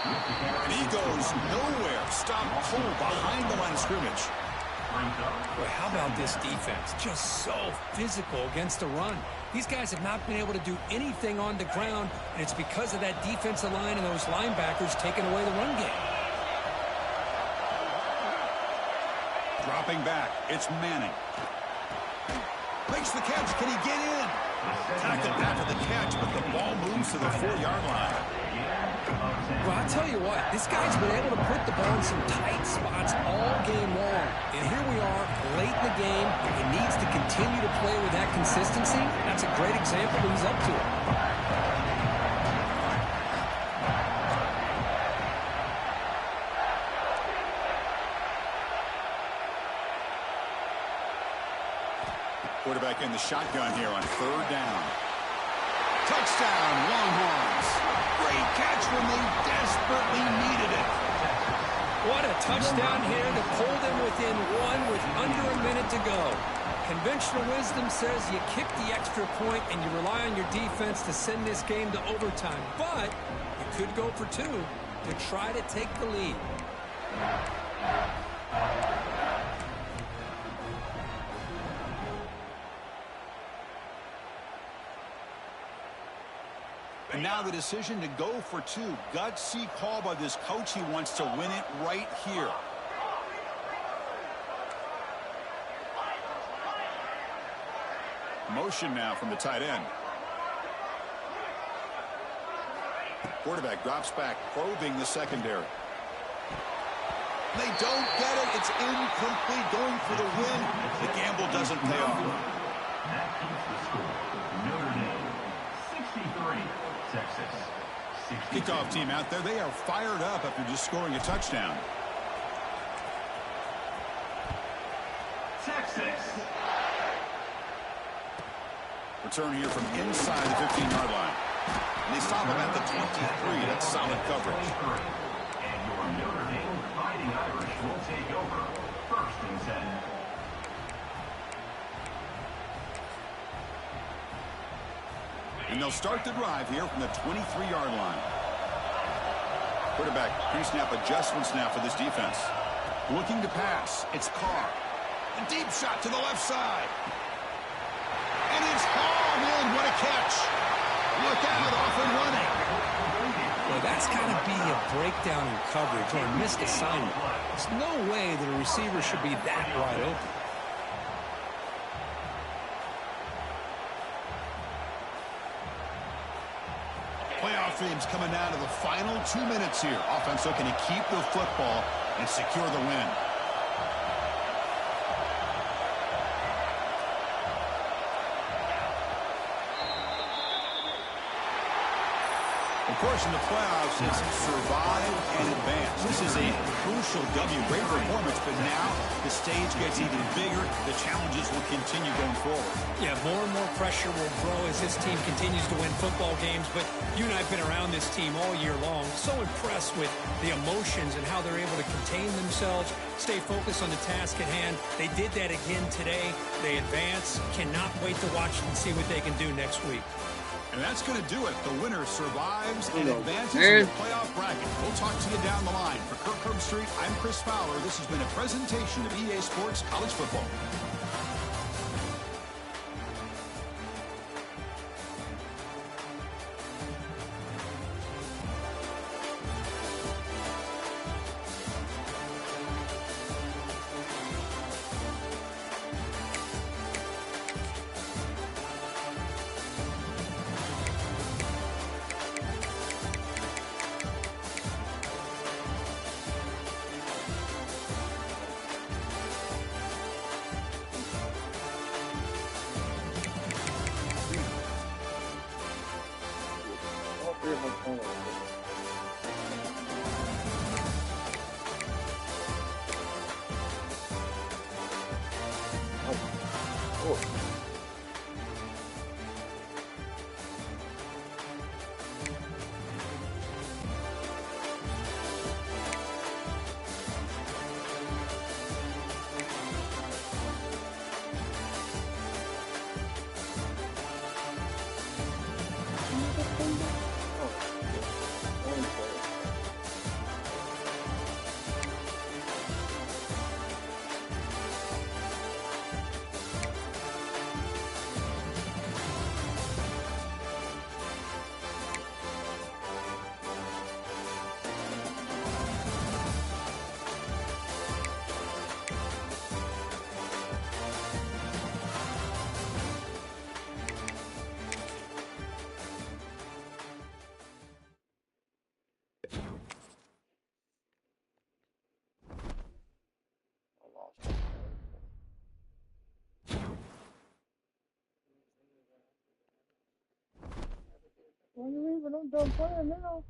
And he goes nowhere. Stop cold behind the line of scrimmage. Boy, how about this defense? Just so physical against the run. These guys have not been able to do anything on the ground, and it's because of that defensive line and those linebackers taking away the run game. Dropping back, it's Manning. Makes the catch. Can he get in? Tackled after the catch, but the ball moves to the 4-yard line. Well, I'll tell you what, this guy's been able to put the ball in some tight spots all game long. And here we are, late in the game. He needs to continue to play with that consistency. That's a great example that he's up to it. Quarterback in the shotgun here on 3rd down. Touchdown, Longhorns. Great catch when they desperately needed it. What a touchdown here to pull them within one with under a minute to go. Conventional wisdom says you kick the extra point and you rely on your defense to send this game to overtime. But you could go for 2 to try to take the lead. And now the decision to go for 2. Gutsy call by this coach. He wants to win it right here. Motion now from the tight end. Quarterback drops back, probing the secondary. They don't get it. It's incomplete. Going for the win. The gamble doesn't pay off. That keeps the score. Notre Dame 63, Texas 60. Kickoff team out there. They are fired up after just scoring a touchdown. Texas. Return here from inside the 15-yard line. And they stop him at the 23. That's solid coverage. And your Notre Dame Fighting Irish will take over. 1st and 10. And they'll start the drive here from the 23-yard line. Quarterback pre-snap adjustments now for this defense. Looking to pass. It's Carr. A deep shot to the left side. And it's hauled in. What a catch. Look out, off and running. Well, that's got to be a breakdown in coverage or a missed assignment. There's no way that a receiver should be that wide open. Playoff teams coming down to the final 2 minutes here. Offense looking to keep the football and secure the win. Of course, in the playoffs, it's survive and advance. This is a crucial W. Great performance, but now the stage gets even bigger. The challenges will continue going forward. Yeah, more and more pressure will grow as this team continues to win football games. But you and I have been around this team all year long. So impressed with the emotions and how they're able to contain themselves, stay focused on the task at hand. They did that again today. They advance. Cannot wait to watch and see what they can do next week. And that's going to do it. The winner survives and advances in the playoff bracket. We'll talk to you down the line. For Kirk Herbstreit, I'm Chris Fowler. This has been a presentation of EA Sports College Football. Why you leaving? I'm done playing now.